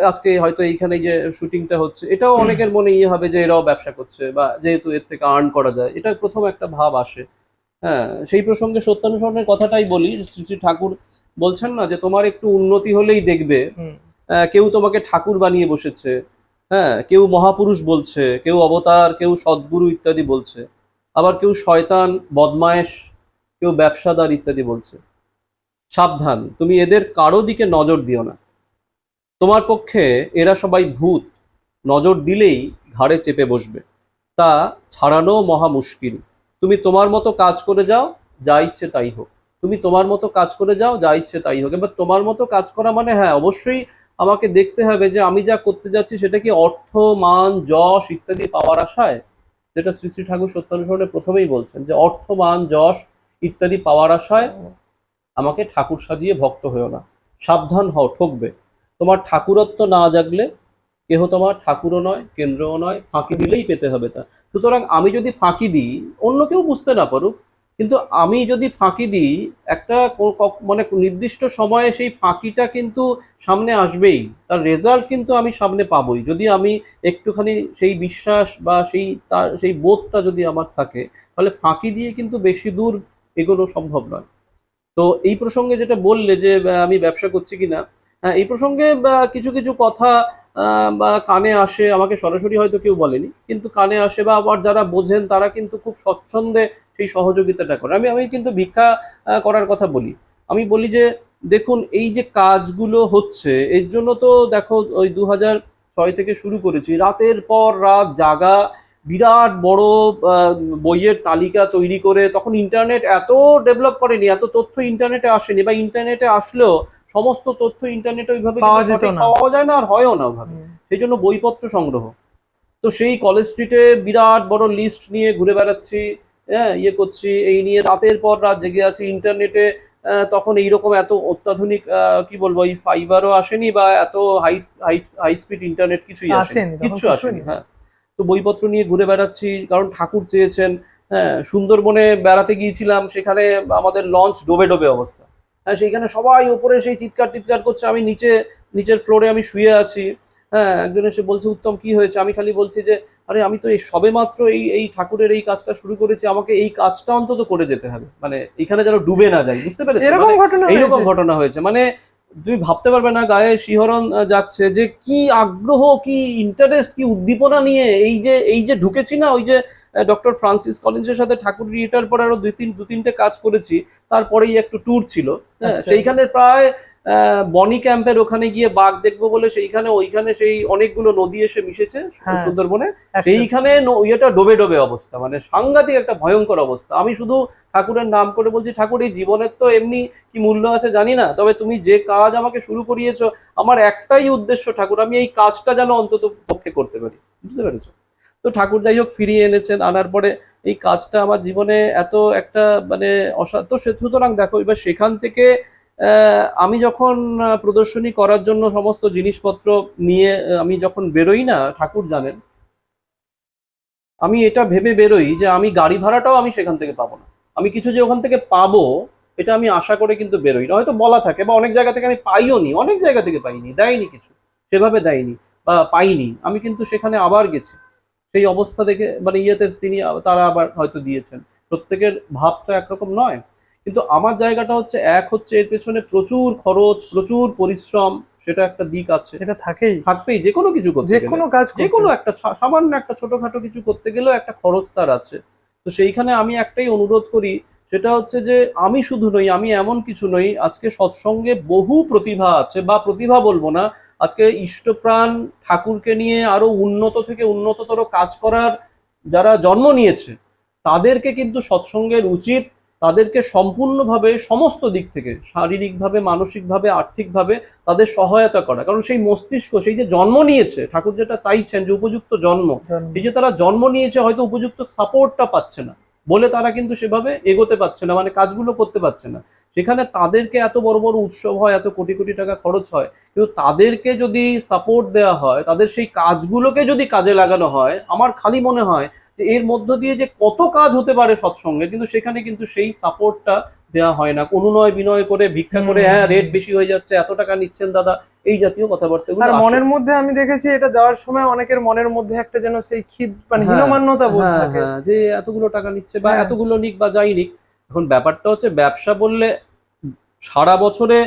আজকে হয়তো এইখানে যে শুটিংটা হচ্ছে, এটাও অনেকের মনে হবে যে এরাও ব্যবসা করছে, বা যেহেতু এর থেকে আর্ন করা যায়, এটা প্রথম একটা ভাব আসে। হ্যাঁ, সেই প্রসঙ্গে সত্যানুসরণের কথাটাই বলি। শ্রী শ্রী ঠাকুর বলছেন না যে তোমার একটু উন্নতি হলেই দেখবে কেউ তোমাকে ঠাকুর বানিয়ে বসেছে, হ্যাঁ, কেউ মহাপুরুষ বলছে, কেউ অবতার, কেউ সদ্গুরু ইত্যাদি বলছে, আবার কেউ শয়তান, বদমায়েশ, কেউ ব্যবসাদার ইত্যাদি বলছে। সাবধান, তুমি এদের কারো দিকে নজর দিও না। তোমার পক্ষে এরা সবাই ভূত, নজর দিলেই ঘাড়ে চেপে বসবে, তা ছাড়ানো মহা মুশকিল। তুমি তোমার মতো কাজ করে যাও, যা ইচ্ছে তাই হোক। তুমি তোমার মতো কাজ করে যাও, যা ইচ্ছে তাই হোক। এবার তোমার মতো কাজ করা মানে, হ্যাঁ অবশ্যই আমাকে দেখতে হবে যে আমি যা করতে যাচ্ছি সেটা কি অর্থ, মান, যশ ইত্যাদি পাওয়ার আশায়, যেটা শ্রী শ্রী ঠাকুর সত্যানুসরণে প্রথমেই বলছেন যে অর্থ, মান, যশ ইত্যাদি পাওয়ার আশায় আমাকে ঠাকুর সাজিয়ে ভক্ত হয়েও না। সাবধান হও, ঠকবে। তোমার ঠাকুরত্ব না জাগলে কেহ তোমার ঠাকুরও নয়, কেন্দ্রও নয়, ফাঁকি দিলেই পেতে হবে তা। সুতরাং আমি যদি ফাঁকি দিই, অন্য কেউ বুঝতে না পারুক, কিন্তু আমি যদি ফাঁকি দিই, একটা মানে নির্দিষ্ট সময়ে সেই ফাঁকিটা কিন্তু সামনে আসবেই, তার রেজাল্ট কিন্তু আমি সামনে পাবই, যদি আমি একটুখানি সেই বিশ্বাস বা সেই বোধটা যদি আমার থাকে, তাহলে ফাঁকি দিয়ে কিন্তু বেশি দূর এগোনো সম্ভব নয়। তো এই প্রসঙ্গে যেটা বললে যে আমি ব্যবসা করছি কিনা, এই প্রসঙ্গে কিছু কিছু কথা বা কানে আসে, আমাকে সরাসরি হয়তো কেউ বলেনি, কিন্তু কানে আসে, বা আবার যারা বোঝেন তারা কিন্তু খুব স্বচ্ছন্দে সেই সহযোগিতাটা করে। আমি কিন্তু ভিক্ষা করার কথা বলি। আমি বলি যে দেখুন, এই যে কাজগুলো হচ্ছে, এর জন্য তো দেখো ওই 2006 থেকে শুরু করেছি, রাতের পর রাত জাগা, বিরাট বড় বইয়ের তালিকা তৈরি করে, তখন ইন্টারনেট এত ডেভেলপ করেনি, এত তথ্য ইন্টারনেটে আসেনি, বা ইন্টারনেটে আসলেও সমস্ত তথ্য ইন্টারনেটে ওইভাবে পাওয়া কিন্তু যেত সঠিক না। পাওয়া যায় না, আর হয়ও না ওভাবে। সেই জন্য বইপত্র সংগ্রহ। তো সেই কলেজ স্ট্রিটে বিরাট বড় লিস্ট নিয়ে ঘুরে বেড়াচ্ছি, হ্যাঁ, ইয়ে করছি, এই নিয়ে রাতের পর রাত জেগে আছি ইন্টারনেটে। তখন এইরকম এত অত্যাধুনিক কি বলবো, এই ফাইবারও আসেনি, বা এত high high high speed internet কিছুই আসেনি, আসেনি তখন, কিচ্ছু কিছুই আসেনি। নেই। হ্যাঁ, তো বইপত্র নিয়ে ঘুরে বেড়াচ্ছি, কারণ ঠাকুর চেয়েছেন। হ্যাঁ, সুন্দরবনে বেড়াতে গিয়েছিলাম, সেখানে আমাদের লঞ্চ ডোবে ডোবে অবস্থা। হ্যাঁ, সেইখানে সবাই ওপরে সেই চিৎকার টিৎকার করছে, আমি নিচের ফ্লোরে আমি শুয়ে আছি। হ্যাঁ, একজন এসে বলছে, উত্তম কি হয়েছে? আমি খালি বলছি যে আরে আমি তো এই সবেমাত্র এই ঠাকুরের এই কাজটা শুরু করেছি, আমাকে এই কাজটা অন্তত করে যেতে হবে, মানে এখানে যেন ডুবে না যায়, বুঝতে পেরেছো? এরকম মানে ঘটনা এইরকম হয়েছে? ঘটনা হয়েছে, মানে তুমি ভাবতে পারবে না, গায়ে শিহরণ যাচ্ছে, যে কি আগ্রহ, কি ইন্টারেস্ট, কি উদ্দীপনা নিয়ে এই যে ঢুকেছি না, ওই যে ডক্টর ফ্রান্সিস কলিন্সের সাথে ঠাকুর রিয়েটার পরে আরো দু তিনটে কাজ করেছি, তারপরেই একটু ট্যুর ছিল। হ্যাঁ, আচ্ছা। সেইখানে প্রায় বনি ক্যাম্পের ওখানে গিয়ে বাঘ দেখবো বলে ওইখানে সেই অনেকগুলো নদী এসে মিশেছে হ্যাঁ, সুন্দরবনে। একসাথে। সেইখানে ইয়েটা ডোবে ডোবে অবস্থা, মানে সাংঘাতিক একটা ভয়ঙ্কর অবস্থা। আমি শুধু ঠাকুরের নাম করে বলছি, ঠাকুর এই জীবনের তো এমনি কি মূল্য আছে জানি না, তবে তুমি যে কাজ আমাকে শুরু করিয়েছো, আমার একটাই উদ্দেশ্য ঠাকুর, আমি এই কাজটা যেন অন্তত পক্ষে করতে পারি, বুঝতে পেরেছো? তো ঠাকুর যাই হোক ফিরিয়ে এনেছেন, আনার পরে এই কাজটা আমার জীবনে এত একটা মানে অসাধ্য। সুতরাং দেখো, এবার সেখান থেকে আমি যখন প্রদর্শনী করার জন্য সমস্ত জিনিসপত্র নিয়ে আমি যখন বেরোই না, ঠাকুর জানেন, আমি এটা ভেবে বেরোই যে আমি গাড়ি ভাড়াটাও আমি সেখান থেকে পাবো না, আমি কিছু যে ওখান থেকে পাবো এটা আমি আশা করে কিন্তু বেরোই না। হয়তো বলা থাকে, বা অনেক জায়গা থেকে আমি পাইও নি, অনেক জায়গা থেকে পাইনি, দেয়নি কিছু, সেভাবে দেয়নি বা পাইনি, আমি কিন্তু সেখানে আবার গেছি সেই অবস্থা দেখে, মানে ইয়েতে তারা আবার হয়তো দিয়েছেন। প্রত্যেকের ভাব তো একরকম নয়, কিন্তু আমার জায়গাটা হচ্ছে এক, হচ্ছে এর পেছনে প্রচুর খরচ, প্রচুর পরিশ্রম, সেটা একটা দিক আছে, এটা থাকেই, থাকবেই যে কোনো কিছু করতে যে গেলে। কোনো কাজ যে করতে। কোনো একটা সামান্য একটা ছোটখাটো কিছু করতে গেলেও একটা খরচ তার আছে। তো সেইখানে আমি একটাই অনুরোধ করি, সেটা হচ্ছে যে আমি শুধু নই, আমি এমন কিছু নই, আজকে সৎসঙ্গে বহু প্রতিভা আছে, বা প্রতিভা বলবো না, আজকে ইষ্টপ্রাণ ঠাকুরকে নিয়ে আরো উন্নত থেকে উন্নততর কাজ করার যারা জন্ম নিয়েছে, তাদেরকে কিন্তু সৎসঙ্গের উচিত, তাদেরকে সম্পূর্ণভাবে সমস্ত দিক থেকে, শারীরিকভাবে, মানসিকভাবে, আর্থিকভাবে তাদের সহায়তা করা। কারণ সেই মস্তিষ্ক, সেই যে জন্ম নিয়েছে, ঠাকুর যেটা চাইছেন যে উপযুক্ত জন্ম, এই যে তারা জন্ম নিয়েছে, হয়তো উপযুক্ত সাপোর্টটা পাচ্ছে না বলে তারা কিন্তু সেভাবে এগোতে পারছে না, মানে কাজগুলো করতে পারছে না। সেখানে তাদেরকে এত বড় বড় উৎসব হয়, এত কোটি কোটি টাকা খরচ হয়, কিন্তু তাদেরকে যদি সাপোর্ট দেওয়া হয়, তাদের সেই কাজগুলোকে যদি কাজে লাগানো হয়, আমার খালি মনে হয় যে এর মধ্য দিয়ে যে কত কাজ হতে পারে সৎসঙ্গে, কিন্তু সেখানে কিন্তু সেই সাপোর্টটা দেওয়া হয় না। অনুনয় বিনয় করে, ভিক্ষা করে, হ্যাঁ রেট বেশি হয়ে যাচ্ছে, এত টাকা নিচ্ছেন দাদা, এই জাতীয় কথাবার্তাগুলো আর আসে। মনের মধ্যে আমি দেখেছি এটা দেওয়ার সময় অনেকের মনের মধ্যে একটা যেন সেই ক্ষিপ্ত মানে হ্যাঁ, হীনমান্যতা বোধ হ্যাঁ, থাকে। হ্যাঁ, যে এতগুলো টাকা নিচ্ছে, বা হ্যাঁ। এতগুলো নিক বা যাই নিক। এখন ব্যাপারটা হচ্ছে, ব্যবসা বললে সারা বছরে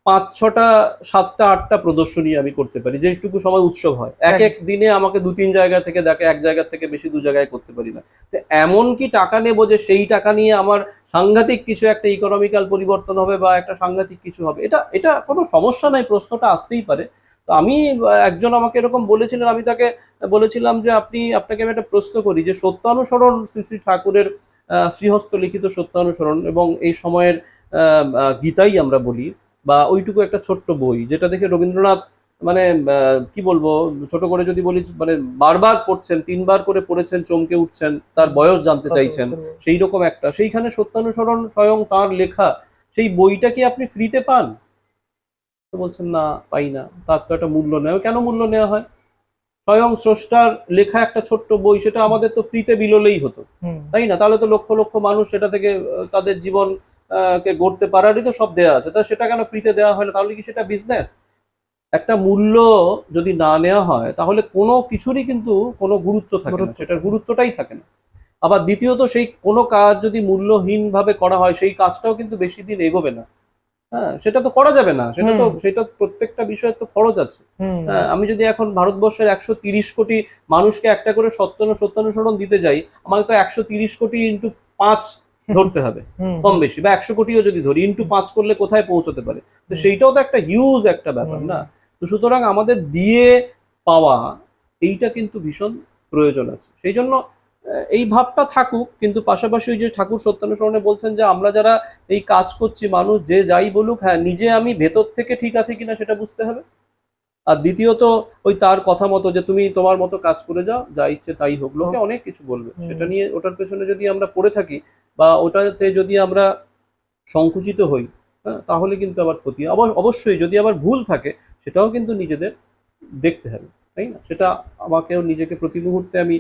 ৫-৬টা ৭টা ৮টা প্রদর্শনী আমি করতে পারি, যেটুকু সময় উৎসব হয়। এক এক দিনে আমাকে ২-৩ জায়গা থেকে দেখে, এক জায়গা থেকে বেশি ২ জায়গায় করতে পারি না। তো এমন কি টাকা নেবো যে সেই টাকা নিয়ে আমার সাংঘাতিক কিছু একটা ইকোনমিক্যাল পরিবর্তন হবে, বা একটা সাংঘাতিক কিছু হবে? এটা এটা কোনো সমস্যা নাই, প্রশ্নটা আসতেই পারে। তো আমি একজন আমাকে এরকম বলেছিলেন, আমি তাকে বলেছিলাম যে আপনাকে আমি একটা প্রশ্ন করি, যে সত্যানুসরণ শ্রী শ্রী ঠাকুরের শ্রীহস্ত লিখিত সত্যানুসরণ, এবং এই সময়ের গীতাই আমরা বলি, বা ওইটুকু একটা ছোট্ট বই, যেটা দেখে রবীন্দ্রনাথ, মানে কি বলবো, ছোট করে যদি বলি, মানে বারবার পড়ছেন, ৩বার করে পড়েছেন, চমকে উঠছেন, তার বয়স জানতে কত চাইছেন, বছর বয়স? সেই রকম একটা, সেইখানে সত্যানুসরণ স্বয়ং তার লেখা, সেই বইটা কি আপনি ফ্রিতে পান? তো বলছেন না, পাই না, তার তো একটা মূল্য নেওয়া। কেন মূল্য নেওয়া হয়? স্বয়ং স্রষ্টার লেখা একটা ছোট্ট বই, সেটা আমাদের তো ফ্রিতে বিলোলেই হতো, হুম। তাই না? তাহলে তো লক্ষ লক্ষ মানুষ সেটা থেকে তাদের জীবন কে গড়তে পারারই তো সব দেওয়া আছে, তা সেটা কেন ফ্রিতে দেওয়া হয় না? তাহলে কি সেটা বিজনেস? একটা মূল্য যদি না নেওয়া হয়, তাহলে কোনো কিছুরই কিন্তু কোনো গুরুত্ব থাকে না, সেটার গুরুত্বটাই থাকে না। আবার দ্বিতীয়ত, সেই কোনো কাজ যদি মূল্যহীন ভাবে করা হয়, সেই কাজটাও কিন্তু বেশি দিন এগোবে না। হ্যাঁ, সেটা তো করা যাবে না, সেটা প্রত্যেকটা বিষয়ের তো খরচ আছে। হুম। হ্যাঁ, আমি যদি এখন ভারতবর্ষের ১৩০ কোটি মানুষকে একটা করে সত্যানুসরণ দিতে যাই, আমাকে তো ১৩০ কোটি ইন্টু ৫ ধরতে হবে, হুম। কম বেশি, বা ১০০ কোটিও যদি ধরি, ইন্টু 5 করলে কোথায় পৌঁছতে পারে? তো সেইটাও তো একটা হিউজ একটা ব্যাপার না? তো সুতরাং আমাদের দিয়ে পাওয়া, এইটা কিন্তু ভীষণ প্রয়োজন আছে। সেই জন্য এই ভাবটা থাকুক, কিন্তু পাশাপাশি ওই যে ঠাকুর সত্যানুসরণে বলছেন যে আমরা যারা এই কাজ করছি, মানুষ যে যাই বলুক, হ্যাঁ নিজে আমি ভেতর থেকে ঠিক আছে কিনা সেটা বুঝতে হবে। আর দ্বিতীয়ত ওই তার কথা মতো যে তুমি তোমার মতো কাজ করে যাও, যা ইচ্ছে তাই হোক, লোকে অনেক কিছু বলবে, সেটা নিয়ে ওটার পেছনে যদি আমরা পড়ে থাকি বা ওটাতে যদি আমরা সংকুচিত হই, হ্যাঁ, তাহলে কিন্তু আবার ক্ষতি। আবার অবশ্যই যদি আবার ভুল থাকে সেটাও কিন্তু নিজেদের দেখতে হবে, তাই না? সেটা আমাকেও নিজেকে প্রতি মুহূর্তে আমি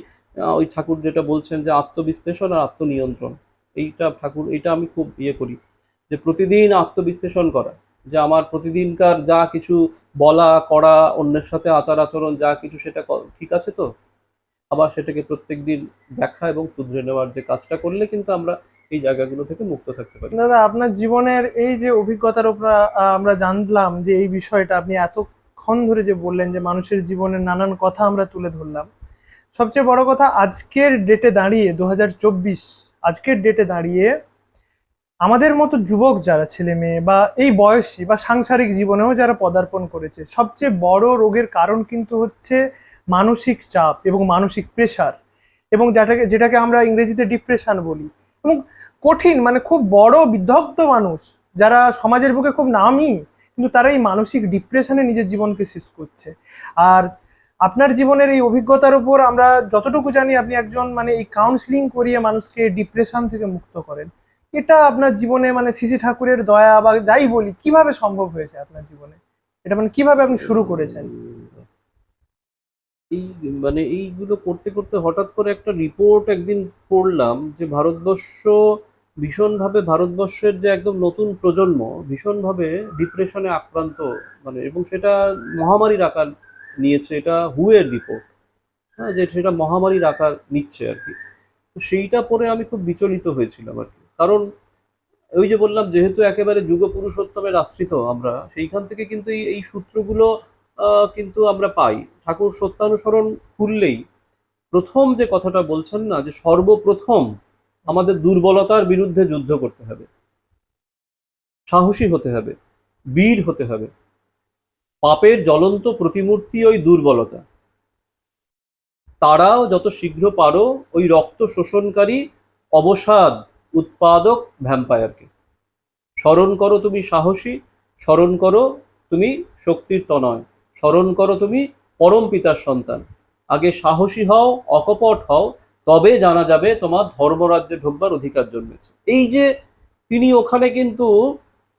ওই ঠাকুর যেটা বলছেন যে আত্মবিশ্লেষণ আর আত্মনিয়ন্ত্রণ, এইটা আমি খুব করি, যে প্রতিদিন আত্মবিশ্লেষণ করা, যে আমার প্রতিদিনকার যা কিছু বলা করা, অন্যের সাথে আচার আচরণ যা কিছু, সেটা ঠিক আছে তো, আবার সেটাকে প্রত্যেকদিন দেখা এবং শুধরে নেওয়ার যে কাজটা করলে কিন্তু আমরা এই জায়গাগুলো থেকে মুক্ত থাকতে পারি। দাদা, আপনার জীবনের এই যে অভিজ্ঞতার উপর আমরা জানলাম যে এই বিষয়টা আপনি এতক্ষণ ধরে যে বললেন যে মানুষের জীবনের নানান কথা আমরা তুলে ধরলাম। সবচেয়ে বড় কথা, আজকের ডেটে দাঁড়িয়ে 2024 আজকের ডেটে দাঁড়িয়ে আমাদের মতো যুবক যারা, ছেলে মেয়ে বা এই বয়সী বা সাংসারিক জীবনেও যারা পদার্পণ করেছে, সবচেয়ে বড় রোগের কারণ কিন্তু হচ্ছে মানসিক চাপ এবং মানসিক প্রেশার, এবং যেটাকে আমরা ইংরেজিতে ডিপ্রেশন বলি। এবং কঠিন, মানে খুব বড় বিদগ্ধ মানুষ যারা সমাজের বুকে খুব নামী, কিন্তু তারা এই মানসিক ডিপ্রেশনে নিজের জীবনকে শেষ করছে। আর আপনার জীবনের এই অভিজ্ঞতার উপর আমরা যতটুকু জানি, আপনি একজন মানে এই কাউন্সিলিং করিয়ে মানুষকে ডিপ্রেশন থেকে মুক্ত করেন। এটা আপনার জীবনে মানে শ্রী শ্রী ঠাকুরের দয়া বা যাই বলি, কিভাবে সম্ভব হয়েছে আপনার জীবনে? এটা মানে কিভাবে আপনি শুরু করেছেন? এই মানে এইগুলো করতে করতে হঠাৎ করে একটা রিপোর্ট একদিন পড়লাম যে ভারতবর্ষের যে একদম নতুন প্রজন্ম ভীষণভাবে ডিপ্রেশনে আক্রান্ত, মানে, এবং সেটা মহামারীর আকার নিয়েছে। এটা হুয়ের রিপোর্ট, হ্যাঁ, যে সেটা মহামারীর আকার নিচ্ছে আর কি। তো সেইটা পরে আমি খুব বিচলিত হয়েছিলাম আর কি। কারণ ওই যে বললাম, যেহেতু একেবারে যুগ পুরুষোত্তমের আশ্রিত আমরা, সেইখান থেকে কিন্তু এই সূত্রগুলো কিন্তু আমরা পাই। ঠাকুর সত্যানুসরণ খুললেই প্রথম যে কথাটা বলছেন না, যে সর্বপ্রথম আমাদের দুর্বলতার বিরুদ্ধে যুদ্ধ করতে হবে, সাহসী হতে হবে, বীর হতে হবে। পাপের জ্বলন্ত প্রতিমূর্তি ওই দুর্বলতা, তারাও যত শীঘ্র পারো ওই রক্ত শোষণকারী অবসাদ উৎপাদক ভ্যাম্পায়ারকে। স্মরণ করো তুমি সাহসী, স্মরণ করো তুমি শক্তির তনয়, স্মরণ করো তুমি পরম পিতার সন্তান। আগে সাহসী হও, অকপট হও, তবে জানা যাবে তোমার ধর্মরাজ্যে ঢোকবার অধিকার জন্মেছে। এই যে তিনি ওখানে কিন্তু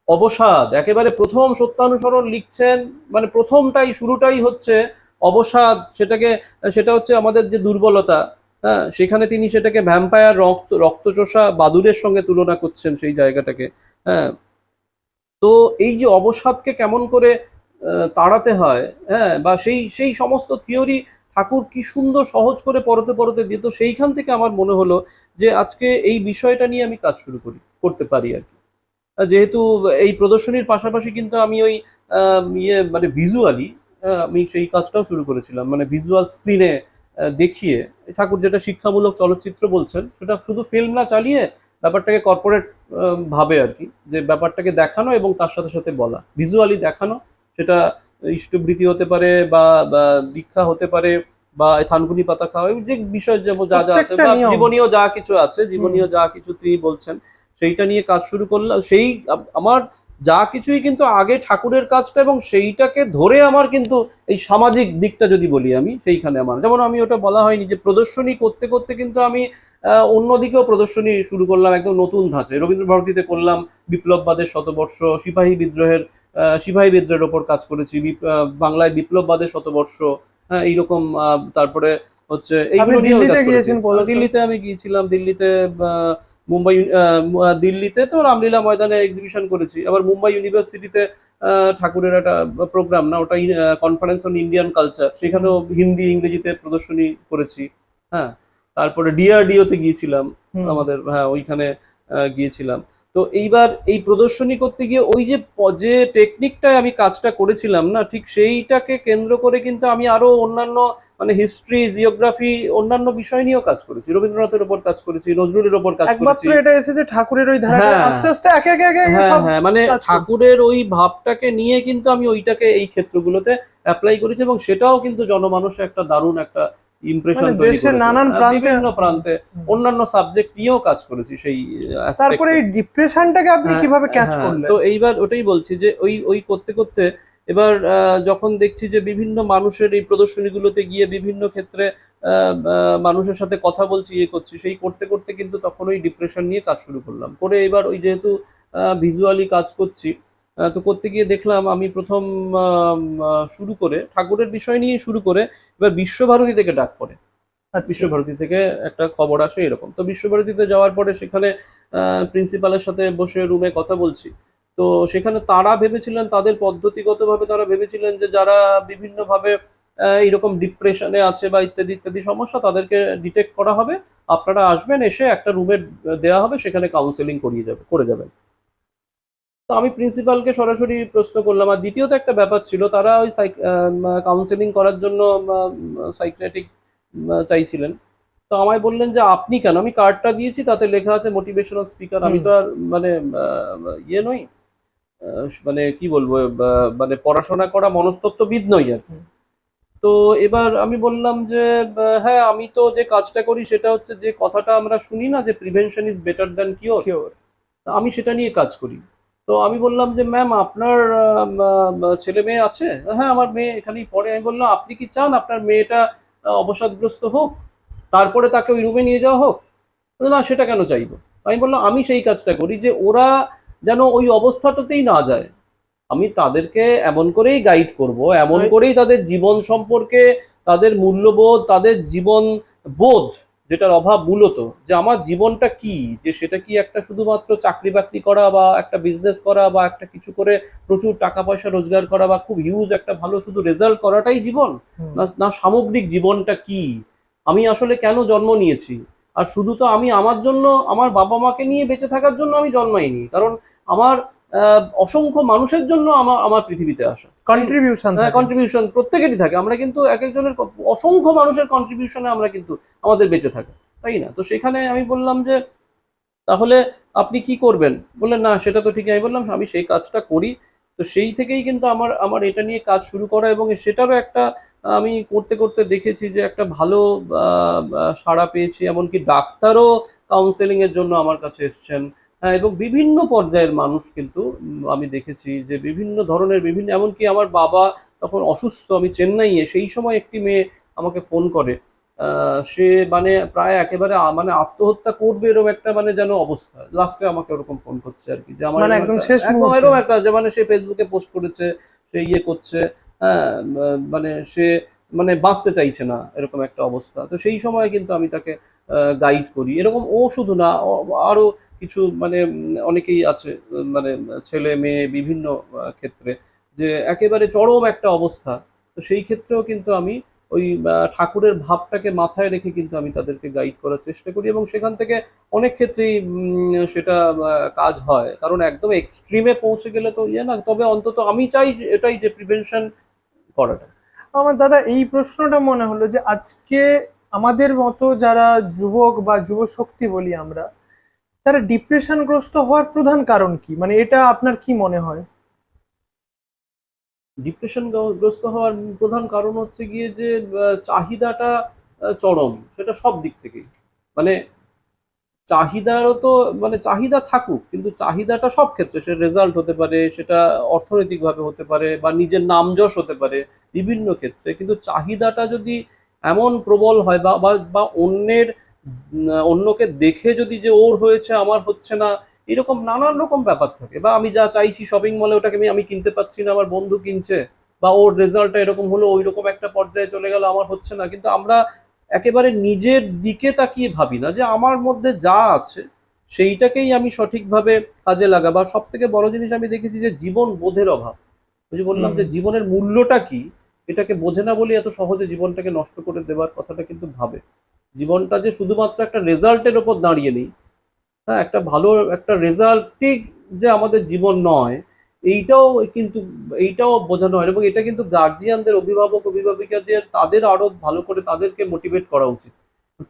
অবসাদ, একেবারে প্রথম সত্যানুসরণ লিখছেন, মানে শুরুটাই হচ্ছে অবসাদ। সেটা হচ্ছে আমাদের যে দুর্বলতা, হ্যাঁ, সেখানে তিনি সেটাকে ভ্যাম্পায়ার, রক্তচোষা বাদুড়ের সঙ্গে তুলনা করছেন সেই জায়গাটাকে। হ্যাঁ, তো এই যে অবসাদকে কেমন করে তাড়াতে হয়, হ্যাঁ, বা সেই সেই সমস্ত থিওরি ঠাকুর কি সুন্দর সহজ করে পরতে পরতে দিত। সেইখান থেকে আমার মনে হলো যে আজকে এই বিষয়টা নিয়ে আমি কাজ করতে পারি আর কি। যেহেতু এই প্রদর্শনীর পাশাপাশি কিন্তু আমি ওই মানে ভিজুয়ালি আমি সেই কাজটাও শুরু করেছিলাম, মানে ভিজুয়াল স্ক্রিনে দেখিয়ে ঠাকুর যেটা শিক্ষামূলক চলচ্চিত্র বলছেন, সেটা শুধু ফিল্ম না চালিয়ে ব্যাপারটাকে কর্পোরেট ভাবে আর কি, যে ব্যাপারটাকে দেখানো এবং তার সাথে সাথে বলা, ভিজুয়ালি দেখানো। সেটা ইষ্টবৃতি হতে পারে বা দীক্ষা হতে পারে, বা থানকুনি পাতা খাওয়া, এই যে বিষয় যেমন যা যা আছে, প্রত্যেকটা বা নিয়ম। জীবনীয় যা কিছু আছে, জীবনীয় যা কিছু তিনি বলছেন, সেইটা নিয়ে কাজ শুরু করলাম। আমার যা কিছুই কিন্তু আগে ঠাকুরের কাজটা, এবং সেইটাকে ধরে আমার কিন্তু এই সামাজিক দিকটা যদি বলি আমি, সেইখানে আমার যেমন, আমি ওটা বলা হয়নি যে প্রদর্শনী করতে করতে কিন্তু আমি অন্যদিকেও প্রদর্শনী শুরু করলাম একদম নতুন ধাঁচে। রবীন্দ্র ভারতীতে করলাম বিপ্লববাদের শতবর্ষ, সিপাহী বিদ্রোহের ওপর কাজ করেছি, বাংলায় বিপ্লববাদের শতবর্ষ, হ্যাঁ, এইরকম। তারপরে হচ্ছে আপনি এইগুলো নিয়েও দিল্লিতে কাজ করেছি। গিয়েছেন প্রদর্শন? দিল্লিতে আমি গিয়েছিলাম, দিল্লিতে দিল্লিতে তো রামলীলা ময়দানে এক্সিবিশন করেছি। আবার মুম্বাই ইউনিভার্সিটিতে ঠাকুরের একটা প্রোগ্রাম, না ওটা কনফারেন্স অন ইন্ডিয়ান কালচার, সেখানেও হিন্দি ইংরেজিতে প্রদর্শনী করেছি। হ্যাঁ, তারপরে ডিআরডিওতে গিয়েছিলাম আমাদের, হ্যাঁ, ওইখানে গিয়েছিলাম। তো এইবার এই প্রদর্শনী করতে গিয়ে ওই যে টেকনিকটায় আমি কাজটা করেছিলাম না, ঠিক সেইটাকে কেন্দ্র করে কিন্তু আমি আরো অন্যান্য, মানে হিস্ট্রি, জিওগ্রাফি, অন্যান্য বিষয় নিয়েও কাজ করেছি। রবীন্দ্রনাথের ওপর কাজ করেছি, নজরুলের ওপর কাজ একমাত্র করেছি। এটা এসেছে ঠাকুরের ওই ধারাটা, হ্যাঁ, আস্তে আস্তে একে একে একে একে হ্যাঁ, সব হ্যাঁ, মানে কাজ করছে। ঠাকুরের ওই ভাবটাকে নিয়ে কিন্তু আমি ওইটাকে এই ক্ষেত্রগুলোতে অ্যাপ্লাই করেছি, এবং সেটাও কিন্তু জনমানসে একটা দারুণ একটা ইমপ্রেশন মানে তৈরি দেশের করেছে। নানান প্রান্তে বিভিন্ন প্রান্তে অন্যান্য সাবজেক্ট নিয়েও কাজ করেছি সেই তারপরে aspect এ। এই ডিপ্রেশনটাকে আপনি হ্যাঁ, কিভাবে ক্যাচ হ্যাঁ, করলেন? তো এইবার ওটাই বলছি যে ওই ওই করতে করতে এবার যখন দেখছি যে বিভিন্ন মানুষের এই প্রদর্শনীগুলোতে গিয়ে বিভিন্ন ক্ষেত্রে মানুষের সাথে কথা বলছি, ইয়ে করছি, সেই করতে করতে কিন্তু তখন ওই ডিপ্রেশন নিয়ে কাজ শুরু করলাম। করে এবার ওই যেহেতু ভিজুয়ালি কাজ করছি, তো করতে গিয়ে দেখলাম আমি প্রথম শুরু করে ঠাকুরের বিষয় নিয়ে শুরু করে এবার বিশ্বভারতী থেকে ডাক পড়ে। আচ্ছা। বিশ্বভারতী থেকে একটা খবর আসে এরকম। তো বিশ্বভারতীতে যাওয়ার পরে সেখানে প্রিন্সিপালের সাথে বসে রুমে কথা বলছি। তো সেখানে তারা ভেবেছিলেন, তাদের পদ্ধতিগতভাবে তারা ভেবেছিলেন যে যারা বিভিন্নভাবে এইরকম ডিপ্রেশনে আছে বা ইত্যাদি ইত্যাদি সমস্যা, তাদেরকে ডিটেক্ট করা হবে, আপনারা আসবেন, এসে একটা রুমে দেওয়া হবে, সেখানে কাউন্সেলিং করে যাবেন। তো আমি প্রিন্সিপালকে সরাসরি প্রশ্ন করলাম। আর দ্বিতীয়ত একটা ব্যাপার ছিল, তারা ওই কাউন্সেলিং করার জন্য সাইকিয়াট্রিক চাইছিলেন। তো আমায় বললেন যে আপনি কেন, আমি কার্ডটা দিয়েছি, তাতে লেখা আছে মোটিভেশনাল স্পিকার, আমি তো আর মানে ইয়ে নই, মানে কি বলবো, মানে পড়াশোনা করা মনস্তত্ত্ববিদ নই আর কি। তো এবার আমি বললাম যে হ্যাঁ, আমি তো যে কাজটা করি সেটা হচ্ছে, যে কথাটা আমরা শুনি না যে prevention is better than cure, cure. আমি সেটা নিয়ে কাজ করি। তো আমি বললাম যে ম্যাম, আপনার ছেলে মেয়ে আছে? হ্যাঁ, আমার মেয়ে এখানেই পড়ে। আমি বললাম আপনি কি চান আপনার মেয়েটা অবসাদগ্রস্ত হোক, তারপরে তাকে ওই রুমে নিয়ে যাওয়া হোক? না, সেটা কেন চাইবো? আমি বললাম আমি সেই কাজটা করি যে ওরা যেন ওই অবস্থাটাতেই না যায়। আমি তাদেরকে এমন করেই গাইড করব, এমন করেই তাদের জীবন সম্পর্কে, তাদের মূল্যবোধ, তাদের জীবন বোধ, যেটার অভাব মূলত, যে আমার জীবনটা কি, যে সেটা কি একটা শুধুমাত্র চাকরি বাকরি করা বা একটা বিজনেস করা বা একটা কিছু করে প্রচুর টাকা পয়সা রোজগার করা বা খুব হিউজ একটা ভালো শুধু রেজাল্ট করাটাই জীবন, না না সামগ্রিক জীবনটা কি, আমি আসলে কেন জন্ম নিয়েছি। আর শুধু তো আমি আমার জন্য, আমার বাবা মাকে নিয়ে বেঁচে থাকার জন্য আমি জন্মাইনি, কারণ আমার অসংখ্য মানুষের জন্য আমার আমার পৃথিবীতে আসা কন্ট্রিবিউশন থাকে। কন্ট্রিবিউশন প্রত্যেকেরই থাকে। আমরা কিন্তু এক একজনের অসংখ্য মানুষের কন্ট্রিবিউশনে আমরা কিন্তু আমাদের বেঁচে থাকি, তাই না? তো সেখানে আমি বললাম যে তাহলে আপনি কি করবেন? বললেন না সেটা তো ঠিকই। আমি বললাম আমি সেই কাজটা করি। তো সেই থেকেই কিন্তু আমার আমার এটা নিয়ে কাজ শুরু করা, এবং সেটারও একটা আমি করতে করতে দেখেছি যে একটা ভালো সাড়া পেয়েছি। এমনকি ডাক্তারও কাউন্সেলিং এর জন্য আমার কাছে এসছেন। হ্যাঁ, এবং বিভিন্ন পর্যায়ের মানুষ কিন্তু আমি দেখেছি যে বিভিন্ন ধরনের বিভিন্ন, এমনকি আমার বাবা তখন অসুস্থ, আমি চেন্নাইয়ে, সেই সময় একটি মেয়ে আমাকে ফোন করে। সে মানে প্রায় একেবারে মানে আত্মহত্যা করবে এরকম একটা মানে যেন অবস্থা, লাস্টে আমাকে ওরকম ফোন করছে আর কি, যে আমার মানে এরকম একদম একটা, শেষ একদম মুহূর্তে। এরকম একটা, যে মানে সে ফেসবুকে পোস্ট করেছে, সে ইয়ে করছে, হ্যাঁ, মানে সে মানে বাঁচতে চাইছে না, এরকম একটা অবস্থা। তো সেই সময় কিন্তু আমি তাকে গাইড করি। এরকম ও শুধু না, আরো কিছু মানে অনেকেই আছে, মানে ছেলে মেয়ে বিভিন্ন ক্ষেত্রে, যে একেবারে চরম একটা অবস্থা। তো সেই ক্ষেত্রেও কিন্তু আমি ওই ঠাকুরের ভাবটাকে মাথায় রেখে কিন্তু আমি তাদেরকে গাইড করার চেষ্টা করি, এবং সেখান থেকে অনেক ক্ষেত্রেই সেটা কাজ হয়। কারণ একদম এক্সট্রিমে পৌঁছে গেলে তো ইয়ে না, তবে অন্তত আমি চাই যে এটাই, যে প্রিভেনশন করাটা। আমার দাদা এই প্রশ্নটা মনে হলো যে আজকে আমাদের মতো যারা যুবক বা যুব শক্তি বলি আমরা, তারা ডিপ্রেশনগ্রস্ত হওয়ার প্রধান কারণ কি, মানে এটা আপনার কি মনে হয়? ডিপ্রেশন গ্রস্ত হওয়ার প্রধান কারণ হচ্ছে গিয়ে যে চাহিদাটা চরম, সেটা সব দিক থেকেই। মানে চাহিদারও তো মানে চাহিদা থাকুক, কিন্তু চাহিদাটা সব ক্ষেত্রে, সে রেজাল্ট হতে পারে, সেটা অর্থনৈতিকভাবে হতে পারে, বা নিজের নামযশ হতে পারে, বিভিন্ন ক্ষেত্রে। কিন্তু চাহিদাটা যদি এমন প্রবল হয়, বা বা বা অন্যের অন্যকে দেখে যদি, যে ওর হয়েছে আমার হচ্ছে না, এরকম নানান রকম ব্যাপার থাকে। বা আমি যা চাইছি শপিং মলে, ওটাকে আমি কিনতে পারছি না, আমার বন্ধু কিনছে, বা ওর রেজাল্টটা এরকম হলো, ওই রকম একটা পর্যায়ে চলে গেল, আমার হচ্ছে না। কিন্তু আমরা একেবারে নিজের দিকে তাকিয়ে ভাবি না, যে আমার মধ্যে যা আছে সেইটাকেই আমি সঠিকভাবে কাজে লাগাবো। আর সব থেকে বড় জিনিস আমি দেখেছি যে জীবন বোধের অভাব। ওই যে বললাম যে জীবনের মূল্যটা কি, এটাকে বোঝে না বলে এত সহজে জীবনটাকে নষ্ট করে দেওয়ার কথাটা কিন্তু ভাবে। জীবনটা যে শুধুমাত্র একটা রেজাল্টের ওপর দাঁড়িয়ে নেই, হ্যাঁ, একটা ভালো একটা রেজাল্ট ঠিক যে আমাদের জীবন নয়, এইটাও কিন্তু, এইটাও বোঝানো হয়। এবং এটা কিন্তু গার্জিয়ানদের, অভিভাবক অভিভাবিকাদের, তাদের আরো ভালো করে তাদেরকে মোটিভেট করা উচিত।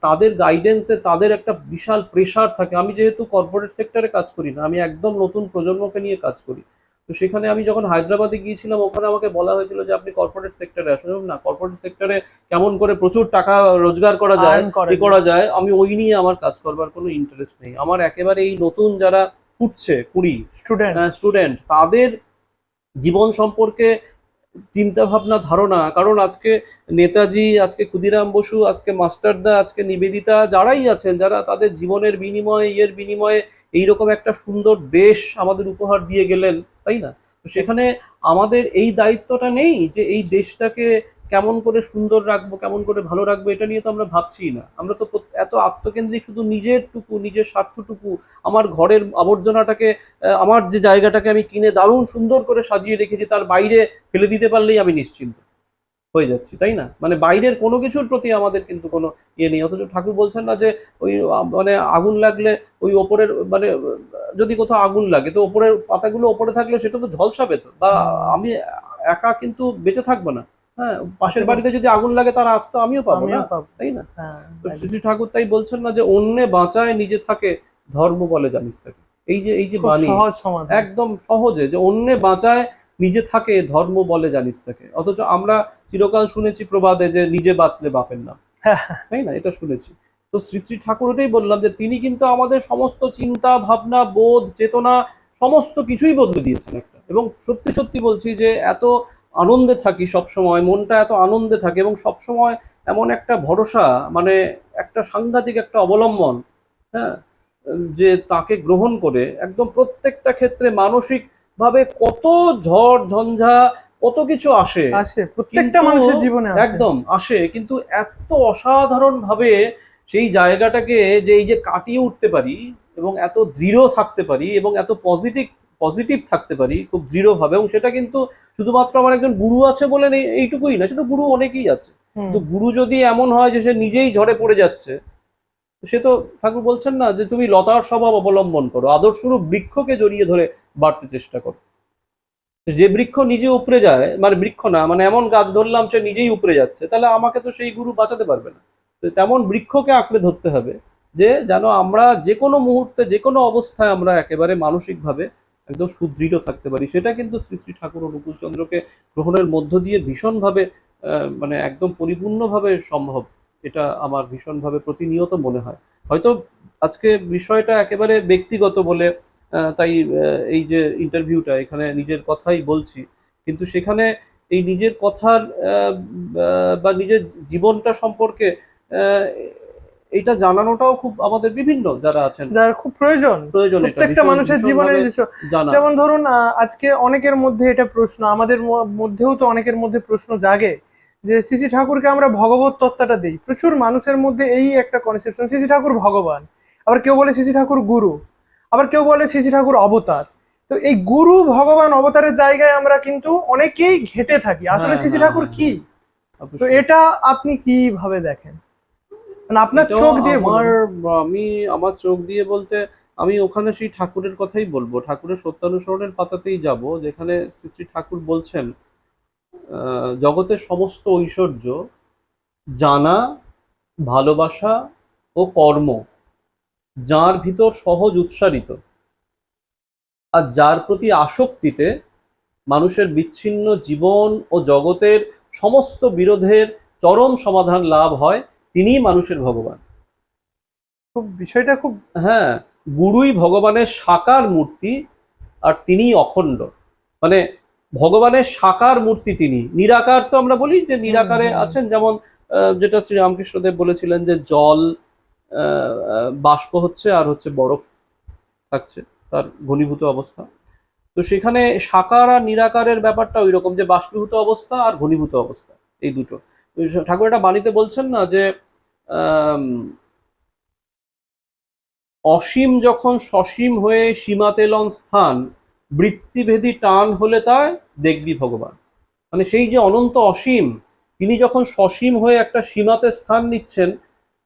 তাদের গাইডেন্সে তাদের একটা বিশাল প্রেশার থাকে। আমি যেহেতু কর্পোরেট সেক্টরে কাজ করি না, আমি একদম নতুন প্রজন্মকে নিয়ে কাজ করি। তো তো সেখানে আমি যখন হায়দ্রাবাদে গিয়েছিলাম, ওখানে আমাকে বলা হয়েছিল যে আপনি কর্পোরেট সেক্টরে আসুন। না, কর্পোরেট সেক্টরে কেমন করে প্রচুর টাকা রোজগার করা যায়, Earn করা এ করা যায়, আমি ওই নিয়ে আমার কাজ করবার কোনো ইন্টারেস্ট নেই। আমার একেবারে এই নতুন যারা ফুটছে কুড়ি স্টুডেন্ট। স্টুডেন্ট, তাদের জীবন সম্পর্কে চিন্তা ভাবনা, ধারণা। কারণ আজকে নেতাজি, আজকে ক্ষুদিরাম বসু, আজকে মাস্টারদা, আজকে নিবেদিতা, যারাই আছেন, যারা তাদের জীবনের বিনিময়ে, ইয়ের বিনিময়ে এইরকম একটা সুন্দর দেশ আমাদের উপহার দিয়ে গেলেন, তাই না? তো সেখানে আমাদের এই দায়িত্বটা নেই যে এই দেশটাকে কেমন করে সুন্দর রাখবো, কেমন করে ভালো রাখবো, এটা নিয়ে তো আমরা ভাবছি না। আমরা তো এত আত্মকেন্দ্রিক, শুধু নিজের টুকু, নিজের স্বার্থটুকু, আমার ঘরের আবর্জনাটাকে, আমার যে জায়গাটাকে আমি কিনে দারুণ সুন্দর করে সাজিয়ে রেখেছি, তার বাইরে ফেলে দিতে পারলেই আমি নিশ্চিন্ত হয়ে যাচ্ছি, তাই না? মানে বাইরের কোনো কিছুর প্রতি আমাদের কিন্তু কোনো ইয়ে নেই। অথচ ঠাকুর বলছেন না যে ওই মানে আগুন লাগলে ওই ওপরের মানে যদি কোথাও আগুন লাগে, তো ওপরের পাতাগুলো ওপরে থাকলে সেটা তো ঝলসাবে, তো বা আমি একা কিন্তু বেঁচে থাকবো না। হ্যাঁ, পাশের বাড়িতে যদি আগুন লাগে তার আঁচ তো আমিও পাবো না, তাই না? তো শ্রী ঠাকুর তাই বলছেন না যে অন্যে বাঁচায় নিজে থাকে, ধর্ম বলে জানিস থাকে। এই যে বাণী, সহজ সমাধান। একদম সহজে, যে অন্যে বাঁচায় নিজে থাকে, ধর্ম বলে জানিস থাকে। অথচ আমরা চিরকাল শুনেছি প্রবাদে যে নিজে বাঁচলে বাপের নাম, তাই না? এটা শুনেছি। তো শ্রী শ্রী ঠাকুর, এটাই বললাম যে তিনি কিন্তু আমাদের সমস্ত চিন্তা ভাবনা, বোধ, চেতনা, সমস্ত কিছুই বদলে দিয়েছেন একটা। এবং সত্যি সত্যি বলছি যে এত আনন্দে থাকি সব সময়, মনটা এত আনন্দে থাকে, এবং সব সময় এমন একটা ভরসা, মানে একটা সাংঘাতিক একটা অবলম্বন, হ্যাঁ, যে তাকে গ্রহণ করে একদম প্রত্যেকটা ক্ষেত্রে মানসিক ভাবে কত ঝড় ঝঞ্ঝা, কত কিছু আসে, প্রত্যেকটা মানুষের জীবনে একদম আসে, কিন্তু এত অসাধারণ ভাবে সেই জায়গাটাকে যে এই যে কাটিয়ে উঠতে পারি, এবং এত দৃঢ় থাকতে পারি, এবং এত পজিটিভ পজিটিভ থাকতে পারি খুব দৃঢ়ভাবে। এবং সেটা কিন্তু শুধুমাত্র আমার একজন গুরু আছে বলে নেই, এইটুকুই না, শুধু গুরু অনেকেই আছে। কিন্তু গুরু যদি এমন হয় যে সে নিজেই ঝড়ে পড়ে যাচ্ছে, সে তো, ঠাকুর বলছেন না যে তুমি লতার স্বভাব অবলম্বন করো, আদর্শরূপ বৃক্ষকে জড়িয়ে ধরে বাড়তে চেষ্টা করো। যে বৃক্ষ নিজে উপড়ে যায়, মানে বৃক্ষ না, মানে এমন গাছ ধরলাম সে নিজেই উপড়ে যাচ্ছে, তাহলে আমাকে তো সেই গুরু বাঁচাতে পারবে না। তো তেমন বৃক্ষকে আঁকড়ে ধরতে হবে, যে যেন আমরা যে কোনো মুহূর্তে, যে কোনো অবস্থায় আমরা একেবারে মানসিকভাবে একদম সুদৃঢ় থাকতে পারি। সেটা কিন্তু শ্রী শ্রী ঠাকুর অনুকূলচন্দ্রকে গ্রহণের মধ্য দিয়ে ভীষণভাবে মানে একদম পরিপূর্ণভাবে সম্ভব। এটা আমার ভীষণভাবে প্রতিনিয়ত মনে হয়। হয়তো আজকে বিষয়টা একেবারে ব্যক্তিগত বলে তাই এই যে ইন্টারভিউটা, এখানে নিজের কথাই বলছি, কিন্তু সেখানে এই নিজের কথার বা নিজের জীবনটা সম্পর্কে আহ, এটা জানানোটাও খুব আমাদের বিভিন্ন যারা আছেন, যার খুব প্রয়োজন। প্রয়োজন, এটা প্রত্যেকটা মানুষের জীবনে জানা। যেমন ধরুন আজকে অনেকের মধ্যে এটা প্রশ্ন, আমাদের মধ্যেও তো অনেকের মধ্যে প্রশ্ন জাগে যে শ্রী ঠাকুরকে আমরা ভগবত তত্ত্বটা দিই। প্রচুর মানুষের মধ্যে এই একটা কনসেপশন, শ্রী ঠাকুর ভগবান, আবার কেউ বলে শ্রী ঠাকুর গুরু, আবার কেউ বলে শ্রী ঠাকুর অবতার। তো এই গুরু ভগবান অবতারের জায়গায় আমরা কিন্তু অনেকেই ঘেটে থাকি, আসলে শ্রী ঠাকুর কি? তো এটা আপনি কিভাবে দেখেন, মানে আপনার চোখ দিয়ে? আমি আমার চোখ দিয়ে বলতে আমি ওখানে সেই ঠাকুরের কথাই বলবো, ঠাকুরের সত্যানুসরণের পাতাতেই যাব, যেখানে শ্রী শ্রী ঠাকুর বলছেন জগতের সমস্ত ঐশ্বর্য জানা, ভালোবাসা ও কর্ম, যার ভিতর সহজ উৎসারিত, আর যার প্রতি আসক্তিতে মানুষের বিচ্ছিন্ন জীবন ও জগতের সমস্ত বিরোধের চরম সমাধান লাভ হয়, তিনিই মানুষের ভগবান। খুব বিষয়টা খুব, হ্যাঁ, গুরুই ভগবানের সাকার মূর্তি, আর তিনিই অখণ্ড। মানে ভগবানের সাকার মূর্তি তিনি, নিরাকার তো আমরা বলি যে নিরাকারে আছেন, যেমন যেটা শ্রী রামকৃষ্ণদেব বলেছিলেন যে জল বাষ্প হচ্ছে, আর হচ্ছে বরফ থাকছে তার ঘনীভূত অবস্থা। তো সেখানে সাকার আর নিরাকারের ব্যাপারটা ওই রকম, যে বাষ্পীভূত অবস্থা আর ঘনীভূত অবস্থা, এই দুটো। ঠাকুর একটা বাণীতে বলছেন না যে অসীম যখন সসীম হয়ে সীমাতে লন স্থান, বৃত্তিভেদী টান হলে তাই দেখবি ভগবান। মানে সেই যে অনন্ত অসীম, তিনি যখন সসীম হয়ে একটা সীমাতে স্থান নিচ্ছেন,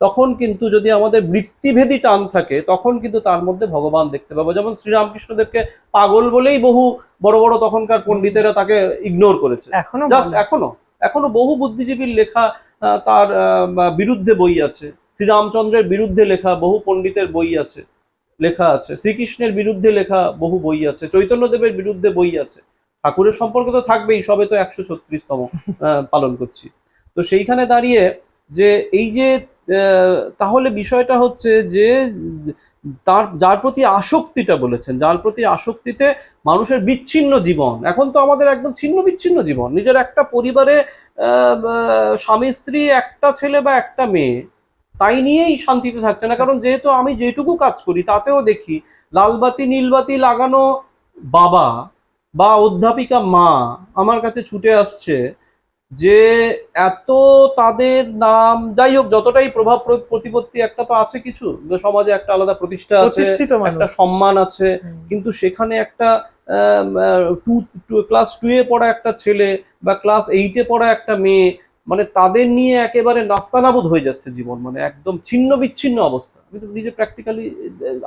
তখন কিন্তু যদি আমাদের বৃত্তিভেদী টান থাকে, তখন কিন্তু তার মধ্যে ভগবান দেখতে পাবো। যেমন শ্রীরামকৃষ্ণদেবকে পাগল বলেই বহু বড় বড় তখনকার পণ্ডিতেরা তাকে ইগনোর করেছে। জাস্ট এখনো বহু বুদ্ধিজীবীর লেখা তার বিরুদ্ধে বই আছে, শ্রীরামচন্দ্রের বিরুদ্ধে লেখা বহু পণ্ডিতের বই আছে, লেখা আছে, শ্রীকৃষ্ণের বিরুদ্ধে লেখা বহু বই আছে, চৈতন্যদেবের বিরুদ্ধে বই আছে, ঠাকুরের সম্পর্কে তো থাকবেই, সবে তো 136তম পালন করছি। তো সেইখানে দাঁড়িয়ে যে এই যে তাহলে বিষয়টা হচ্ছে যে তার যার প্রতি আসক্তিটা বলেছেন, যার প্রতি আসক্তিতে মানুষের বিচ্ছিন্ন জীবন, এখন তো আমাদের একদম ছিন্ন বিচ্ছিন্ন জীবন, নিজের একটা পরিবারে স্বামী স্ত্রী, একটা ছেলে বা একটা মেয়ে, তাই নিয়েই শান্তিতে থাকছে না। কারণ যেহেতু আমি যেটুকু কাজ করি তাতেও দেখি লালবাতি নীলবাতি লাগানো বাবা বা অধ্যাপিকা মা আমার কাছে ছুটে আসছে যে এত তাদের নাম, যাই হোক যতটাই প্রভাব প্রতিপত্তি একটা তো আছে, কিছু যে সমাজে একটা আলাদা প্রতিষ্ঠা আছে, প্রতিষ্ঠিত একটা মানুষ। সম্মান আছে, কিন্তু সেখানে একটা ক্লাস 2 এ পড়া একটা ছেলে বা ক্লাস 8 এ পড়া একটা মেয়ে, মানে তাদের নিয়ে একেবারে নাস্তানাবুদ হয়ে যাচ্ছে জীবন, মানে একদম ছিন্ন বিচ্ছিন্ন অবস্থা। আমি তো নিজে প্র্যাকটিক্যালি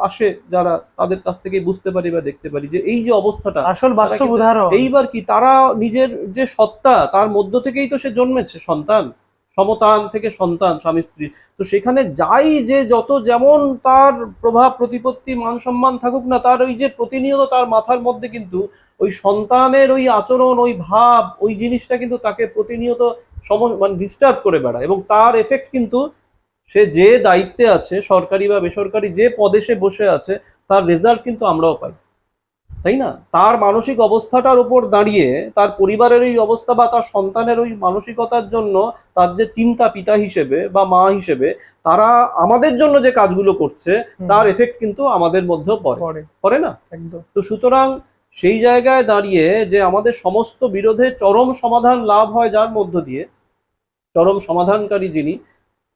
আসে যারা, তাদের কাছ থেকে বুঝতে পারি বা দেখতে পারি যে এই যে অবস্থাটা, আসল তারা বাস্তব কিন্তু উদাহরণ। এইবার কি তারা নিজের যে সত্তা, তার মধ্য থেকেই তো সে জন্মেছে সন্তান, সমতান থেকে সন্তান স্বামী স্ত্রী। তো সেখানে যাই যে যত যেমন তার প্রভাব প্রতিপত্তি মান সম্মান থাকুক না, তার ওই যে প্রতিনিয়ত তার মাথার মধ্যে কিন্তু ওই সন্তানের ওই আচরণ, ওই ভাব, ওই জিনিসটা কিন্তু তাকে প্রতিনিয়ত মানে ডিস্টার্ব করে বেড়ায়, এবং তার এফেক্ট কিন্তু সে যে দায়িত্বে আছে, সরকারি বা বেসরকারি যে পদে সে বসে আছে, তার রেজাল্ট কিন্তু আমরাও পাই, তাই না? তার মানসিক অবস্থাটার উপর দাঁড়িয়ে তার পরিবারের এই অবস্থা বা তার সন্তানের ওই মানসিকতার জন্য তার যে চিন্তা, পিতা হিসেবে বা মা হিসেবে তারা আমাদের জন্য যে কাজগুলো করছে, তার এফেক্ট কিন্তু আমাদের মধ্যেও পড়ে না? একদম। তো সুতরাং সেই জায়গায় দাঁড়িয়ে যে আমাদের সমস্ত বিরোধের চরম সমাধান লাভ হয় যার মধ্য দিয়ে, চরম সমাধানকারী যিনি,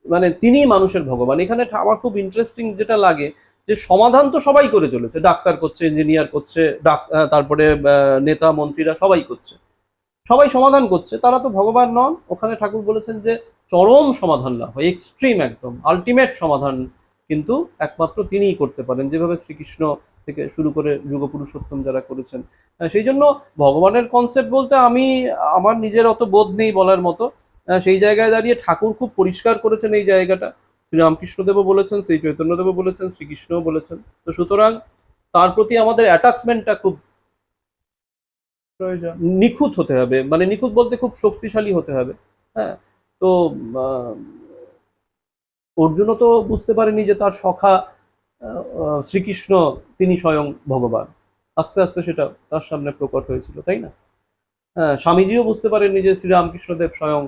মানে তিনিই মানুষের ভগবান। এখানে আমার খুব ইন্টারেস্টিং যেটা লাগে যে সমাধান তো সবাই করে চলেছে, ডাক্তার করছে, ইঞ্জিনিয়ার করছে, তারপরে নেতা মন্ত্রীরা সবাই করছে, সবাই সমাধান করছে, তারা তো ভগবান নন। ওখানে ঠাকুর বলেছেন যে চরম সমাধান লাভ হয়, এক্সট্রিম একদম আলটিমেট সমাধান কিন্তু একমাত্র তিনিই করতে পারেন, যেভাবে শ্রীকৃষ্ণ থেকে শুরু করে যুগ পুরুষোত্তম যারা করেছেন। সেই জন্য ভগবানের কনসেপ্ট বলতে আমি, আমার নিজের অত বোধ নেই বলার মতো। সেই জায়গায় দাঁড়িয়ে ঠাকুর খুব পরিষ্কার করেছেন এই জায়গাটা, শ্রীরামকৃষ্ণদেবও বলেছেন, শ্রী চৈতন্যদেবও বলেছেন, শ্রীকৃষ্ণও বলেছেন। তো সুতরাং তার প্রতি আমাদের অ্যাটাচমেন্টটা খুব প্রয়োজন। নিখুঁত হতে হবে, মানে নিখুঁত বলতে খুব শক্তিশালী হতে হবে। হ্যাঁ, তো আহ, অর্জুনও তো বুঝতে পারেনি যে তার সখা শ্রীকৃষ্ণ তিনি স্বয়ং ভগবান, আস্তে আস্তে সেটা তার সামনে প্রকট হয়েছিল, তাই না? হ্যাঁ, স্বামীজিও বুঝতে পারেননি যে শ্রীরামকৃষ্ণদেব স্বয়ং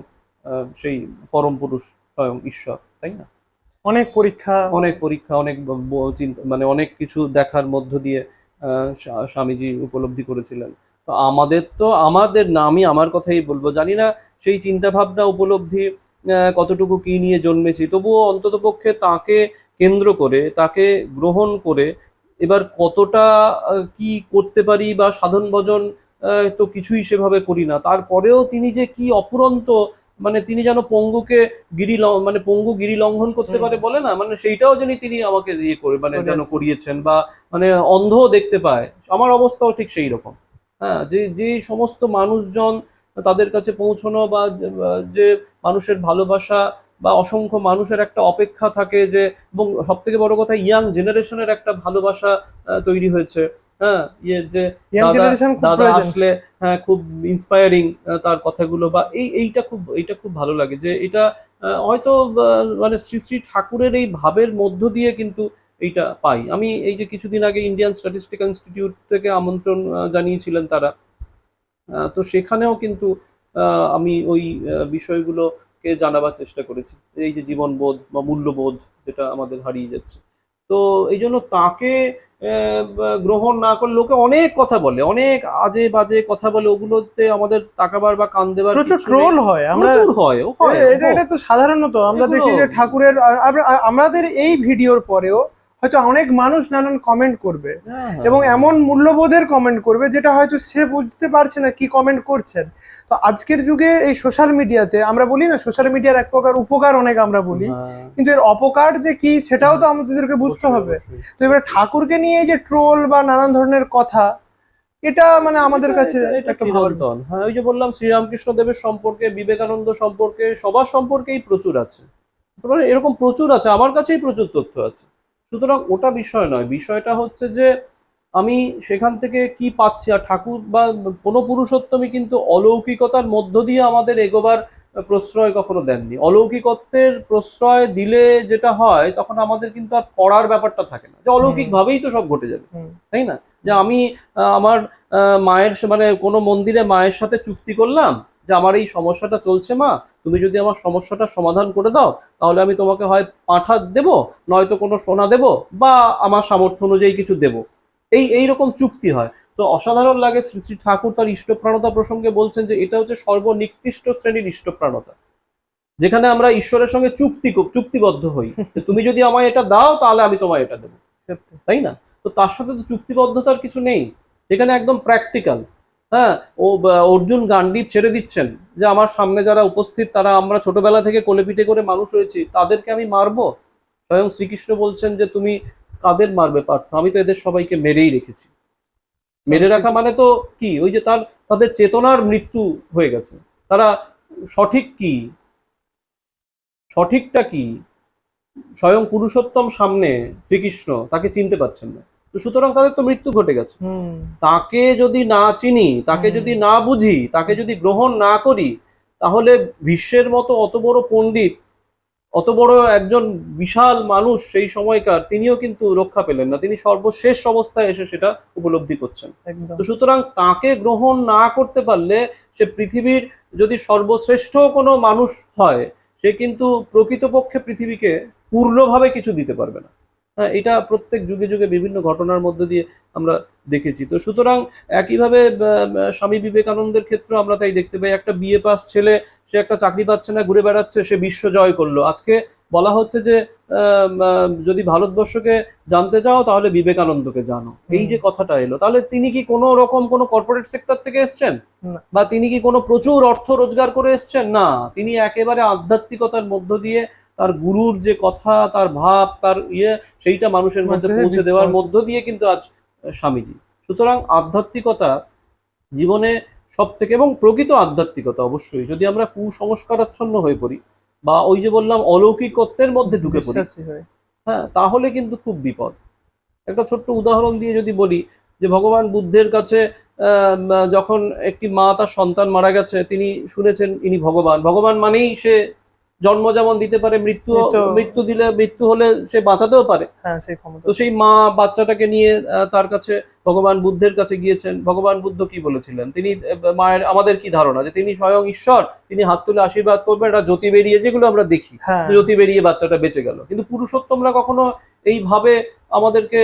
সেই পরম পুরুষ, স্বয়ং ঈশ্বর, তাই না? অনেক পরীক্ষা। অনেক পরীক্ষা, অনেক চিন্তা, মানে অনেক কিছু দেখার মধ্য দিয়ে স্বামীজি উপলব্ধি করেছিলেন। তো আমাদের না, আমি আমার কথাই বলবো, জানি না সেই চিন্তা ভাবনা উপলব্ধি কতটুকু কি নিয়ে জন্মেছি, তবুও অন্ততপক্ষে তাকে কেন্দ্র করে, তাকে গ্রহণ করে এবার কতটা কি করতে পারি বা সাধন ভজন, তো কিছুই সেভাবে করি না, তারপরেও তিনি যে কি অফুরন্ত, মানে তিনি যেন পঙ্গুকে মানে পঙ্গু গিরি লঙ্ঘন করতে পারে বলে না, মানে সেইটাও যিনি তিনি আমাকে দিয়ে করে, মানে যেন করিয়েছেন, বা মানে অন্ধ দেখতে পায়, আমার অবস্থাও ঠিক সেই রকম। হ্যাঁ, যে যে সমস্ত মানুষজন তাদের কাছে পৌঁছানো, বা যে মানুষের ভালোবাসা বা অসংখ্য মানুষের একটা অপেক্ষা থাকে যে, এবং সব থেকে বড় কথা ইয়াং জেনারেশনের একটা ভালোবাসা তৈরি হয়েছে। হ্যাঁ, ইয়ে যে ইয়াং দাদা জেনারেশন খুব দাদা প্রয়োজন। আসলে, হ্যাঁ, খুব ইন্সপায়ারিং তার কথাগুলো, বা এইটা খুব ভালো লাগে যে এটা হয়তো মানে শ্রী শ্রী ঠাকুরের এই ভাবের মধ্য দিয়ে কিন্তু এইটা পাই। আমি এই যে কিছুদিন আগে ইন্ডিয়ান স্ট্যাটিস্টিক্যাল ইনস্টিটিউট থেকে আমন্ত্রণ জানিয়েছিলেন তারা, তো সেখানেও কিন্তু আমি ওই বিষয়গুলোকে জানাবার চেষ্টা করেছি, এই যে জীবনবোধ বা মূল্যবোধ যেটা আমাদের হারিয়ে যাচ্ছে। তো এই জন্য তাকে গ্রহণ না করলে লোকে অনেক কথা বলে, অনেক আজে বাজে কথা বলে, ওগুলোতে আমাদের তাকাবার বা কান দেবার প্রচুর কিছু নেই। ট্রোল হয়। আমরা প্রচুর হয়, ও হয়, এটা তো সাধারণত আমরা এগুলো দেখি যে ঠাকুরের আমাদের এই ভিডিওর পরেও হয়তো অনেক মানুষ নানান কমেন্ট করবে, হ্যাঁ, এবং হ্যাঁ, এমন মূল্যবোধের কমেন্ট করবে যেটা হয়তো সে বুঝতে পারছে না কি কমেন্ট করছেন। তো আজকের যুগে এই সোশ্যাল মিডিয়াতে আমরা বলি না, সোশ্যাল মিডিয়ার এক প্রকার উপকার অনেক আমরা বলি, হ্যাঁ, কিন্তু এর অপকার যে কি সেটাও তো আমাদেরকে বুঝতে অবশ্যই, হবে। অবশ্যই। তো এবার ঠাকুরকে নিয়ে এই যে ট্রোল বা নানান ধরনের কথা, এটা মানে আমাদের এটা কাছে এটা এটা একটা ভাবার বিষয়। চিরন্তন। হ্যাঁ, ওই যে বললাম শ্রীরামকৃষ্ণ দেবের সম্পর্কে, বিবেকানন্দ সম্পর্কে, সবার সম্পর্কেই প্রচুর আছে, মানে এরকম প্রচুর আছে, আমার কাছেই প্রচুর তথ্য আছে। সুতরাং ওটা বিষয় নয়, বিষয়টা হচ্ছে যে আমি সেখান থেকে কি পাচ্ছি। আর ঠাকুর বা কোনো পুরুষোত্তমই কিন্তু অলৌকিকতার মধ্য দিয়ে আমাদের এগোবার প্রশ্রয় কখনো দেননি। অলৌকিকত্বের প্রশ্রয় দিলে যেটা হয়, তখন আমাদের কিন্তু আর পড়ার ব্যাপারটা থাকে না, যে অলৌকিক ভাবেই তো সব ঘটে যাবে, তাই না? যে আমি আমার মায়ের মানে কোনো মন্দিরে মায়ের সাথে চুক্তি করলাম যে আমার এই সমস্যাটা চলছে মা, তুমি যদি আমার সমস্যাটা সমাধান করে দাও, তাহলে আমি তোমাকে হয় পাঁঠা দেবো, নয়তো কোনো সোনা দেবো, বা আমার সামর্থ্য অনুযায়ী কিছু দেবো। এইরকম চুক্তি হয়। তো অসাধারণ লাগে শ্রী শ্রী ঠাকুর তার ইষ্টপ্রাণতা প্রসঙ্গে বলছেন যে এটা হচ্ছে সর্বনিকৃষ্ট শ্রেণীর ইষ্টপ্রাণতা, যেখানে আমরা ঈশ্বরের সঙ্গে চুক্তিবদ্ধ হই, যে তুমি যদি আমায় এটা দাও তাহলে আমি তোমায় এটা দেবো, তাই না? তো তার সাথে তো চুক্তিবদ্ধতার কিছু নেই, যেখানে একদম প্র্যাকটিক্যাল। হ্যাঁ, অর্জুন গান্ডীব ছেড়ে দিচ্ছেন যে আমার সামনে যারা উপস্থিত, তারা আমরা ছোটবেলা থেকে কোলে পিঠে করে মানুষ হয়েছি, তাদেরকে আমি মারবো? স্বয়ং শ্রীকৃষ্ণ বলছেন যে তুমি কাদের মারবে পার্থ, আমি তো এদের সবাইকে মেরেই রেখেছি। মেরে রাখা মানে তো কি, ওই যে তাদের চেতনার মৃত্যু হয়ে গেছে। তারা সঠিক কি, সঠিকটা কি, স্বয়ং পুরুষোত্তম সামনে শ্রীকৃষ্ণ, তাকে চিনতে পারছেন না। তো সুতরাং তাদের তো মৃত্যু ঘটে গেছে। তাকে যদি না চিনি, তাকে যদি না বুঝি, তাকে যদি গ্রহণ না করি, তাহলে বিশ্বের মতো অত বড় পণ্ডিত, অত বড় একজন বিশাল মানুষ সেই সময়কার, তিনিও কিন্তু রক্ষা পেলেন না। তিনি সর্বশেষ অবস্থায় এসে সেটা উপলব্ধি করছেন। তো সুতরাং তাকে গ্রহণ না করতে পারলে, সে পৃথিবীর যদি সর্বশ্রেষ্ঠ কোনো মানুষ হয়, সে কিন্তু প্রকৃতপক্ষে পৃথিবীকে পূর্ণভাবে কিছু দিতে পারবে না। হ্যাঁ, এটা প্রত্যেক যুগে যুগে বিভিন্ন ঘটনার মধ্যে দিয়ে আমরা দেখেছি। তো সুতরাং একইভাবে স্বামী বিবেকানন্দের ক্ষেত্রে আমরা তাই দেখতে পাই, একটা বিএ পাস ছেলে, সে একটা চাকরি পাচ্ছে না, ঘুরে বেড়াচ্ছে, সে বিশ্ব জয় করলো। আজকে বলা হচ্ছে যে যদি ভারতবর্ষকে জানতে চাও তাহলে বিবেকানন্দকে জানো। এই যে কথাটা এলো, তাহলে তিনি কি কোনো রকম কোনো কর্পোরেট সেক্টর থেকে এসছেন, বা তিনি কি কোনো প্রচুর অর্থ রোজগার করে এসছেন? না, তিনি একেবারে আধ্যাত্মিকতার মধ্য দিয়ে তার গুরুর যে কথা, তার ভাব, তার সেইটা মানুষের মধ্যে পৌঁছে দেওয়ার মধ্য দিয়ে কিন্তু আজ স্বামীজি। সুতরাং আধ্যাত্মিকতা জীবনে সব থেকে, এবং প্রকৃত আধ্যাত্মিকতা অবশ্যই, যদি আমরা কুসংস্কারাচ্ছন্ন হয়ে পড়ি, বা ওই যে বললাম অলৌকিকত্বের মধ্যে ঢুকে পড়ি, হ্যাঁ, তাহলে কিন্তু খুব বিপদ। একটা ছোট্ট উদাহরণ দিয়ে যদি বলি, যে ভগবান বুদ্ধের কাছে যখন একটি মা তার সন্তান মারা গেছে, তিনি শুনেছেন ইনি ভগবান। ভগবান মানেই সে জন্ম যেমন দিতে পারে, মৃত্যু হলে সে বাঁচাতেও পারে। তো সেই মা বাচ্চাটাকে নিয়ে তার কাছে ভগবান বুদ্ধের কাছে গিয়েছেন। ভগবান বুদ্ধ কি বলেছিলেন? তিনি মায়ের, আমাদের কি ধারণা যে তিনি স্বয়ং ঈশ্বর, তিনি হাত তুলে আশীর্বাদ করবেন, একটা জ্যোতি বেরিয়ে, যেগুলো আমরা দেখি, জ্যোতি বেরিয়ে বাচ্চাটা বেঁচে গেল। কিন্তু পুরুষোত্তমরা কখনো এইভাবে আমাদেরকে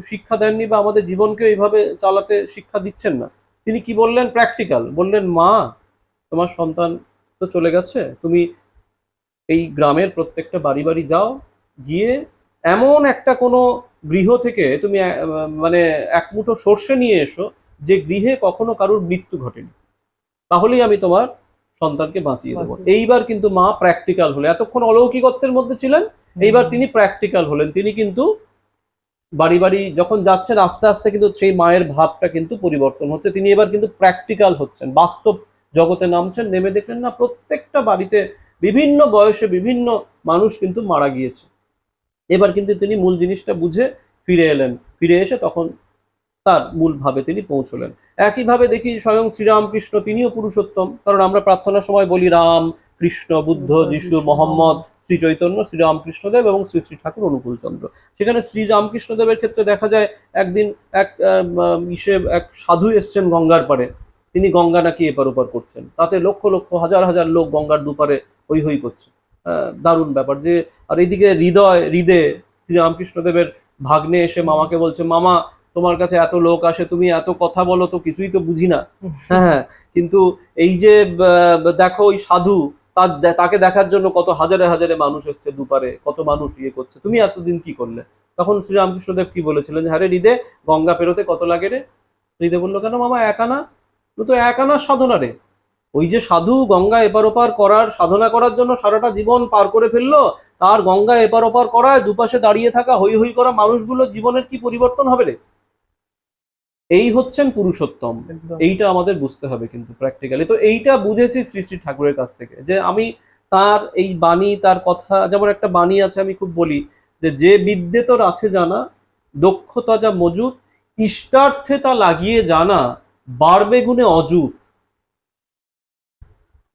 শিক্ষা দেননি, বা আমাদের জীবনকে এইভাবে চালাতে শিক্ষা দিচ্ছেন না। তিনি কি বললেন? প্র্যাকটিক্যাল বললেন, মা তোমার সন্তান তো চলে গেছে, তুমি এই গ্রামের প্রত্যেকটা বাড়ি বাড়ি যাও, গিয়ে এমন একটা কোনো গৃহ থেকে তুমি মানে এক মুঠো সর্ষে নিয়ে এসো, যে গৃহে কখনো কারোর মৃত্যু ঘটেনি, তাহলেই আমি তোমার সন্তানকে বাঁচিয়ে দেবো। এইবার কিন্তু মা প্র্যাকটিক্যাল হলে, এতক্ষণ অলৌকিকত্বের মধ্যে ছিলেন, এইবার তিনি প্র্যাকটিক্যাল হলেন। তিনি কিন্তু বাড়ি বাড়ি যখন যাচ্ছেন, আস্তে আস্তে কিন্তু সেই মায়ের ভাবটা কিন্তু পরিবর্তন হচ্ছে। তিনি এবার কিন্তু প্র্যাকটিক্যাল হচ্ছেন, বাস্তব জগতে নামছেন। নেমে দেখলেন না, প্রত্যেকটা বাড়িতে বিভিন্ন বয়সে বিভিন্ন মানুষ কিন্তু মারা গিয়েছে। এবার কিন্তু তিনি মূল জিনিসটা বুঝে ফিরে এলেন, ফিরে এসে তখন তার মূল ভাবে তিনি পৌঁছলেন। একইভাবে দেখি স্বয়ং শ্রীরামকৃষ্ণ, তিনিও পুরুষোত্তম। কারণ আমরা প্রার্থনার সময় বলি রাম, কৃষ্ণ, বুদ্ধ, যিশু, মোহাম্মদ, শ্রী চৈতন্য, শ্রীরামকৃষ্ণদেব এবং শ্রী শ্রী ঠাকুর অনুকূলচন্দ্র। সেখানে শ্রীরামকৃষ্ণদেবের ক্ষেত্রে দেখা যায়, একদিন এক সাধু এসছেন গঙ্গার পারে। তিনি গঙ্গা নাকি এপার ওপার করছেন, তাতে লক্ষ লক্ষ হাজার হাজার লোক গঙ্গার দুপারে হই হই করছে। দারুণ ব্যাপার। যে আর এইদিকে হৃদে শ্রীরামকৃষ্ণদেবের ভাগ্নে এসে মামাকে বলছে, মামা তোমার কাছে এত লোক আসে, তুমি এত কথা বলো, তো কিছুই তো বুঝি না। হ্যাঁ, কিন্তু এই যে দেখো ওই সাধু, তাকে দেখার জন্য কত হাজারে হাজারে মানুষ এসছে দুপারে, কত মানুষ করছে, তুমি এতদিন কি করলে? তখন শ্রীরামকৃষ্ণদেব কি বলেছিলেন? হ্যাঁ রে হৃদে, গঙ্গা পেরোতে কত লাগে রে? হৃদে বললো, কেন মামা, এক আনা? তো এক আনার সাধনা রে। ওই যে সাধু গঙ্গা এপার ওপার করার সাধনা করার জন্য সারাটা জীবন পার করে ফেললো, তার গঙ্গা এপার ওপার করায় দুপাশে দাঁড়িয়ে থাকা হই হই করা মানুষগুলো জীবনের কি পরিবর্তন হবে রে? এই হচ্ছেন পুরুষোত্তম। এইটা আমাদের বুঝতে হবে কিন্তু প্র্যাকটিক্যালি। তো এইটা বুঝেছি শ্রী শ্রী ঠাকুরের কাছ থেকে, যে আমি তার এই বাণী, তার কথা, যেমন একটা বাণী আছে আমি খুব বলি, যে বিদ্যে তোর আছে জানা, দক্ষতা যা মজুদ, ইষ্টার্থে তা লাগিয়ে জানা, বাড়বে গুণে অযুত।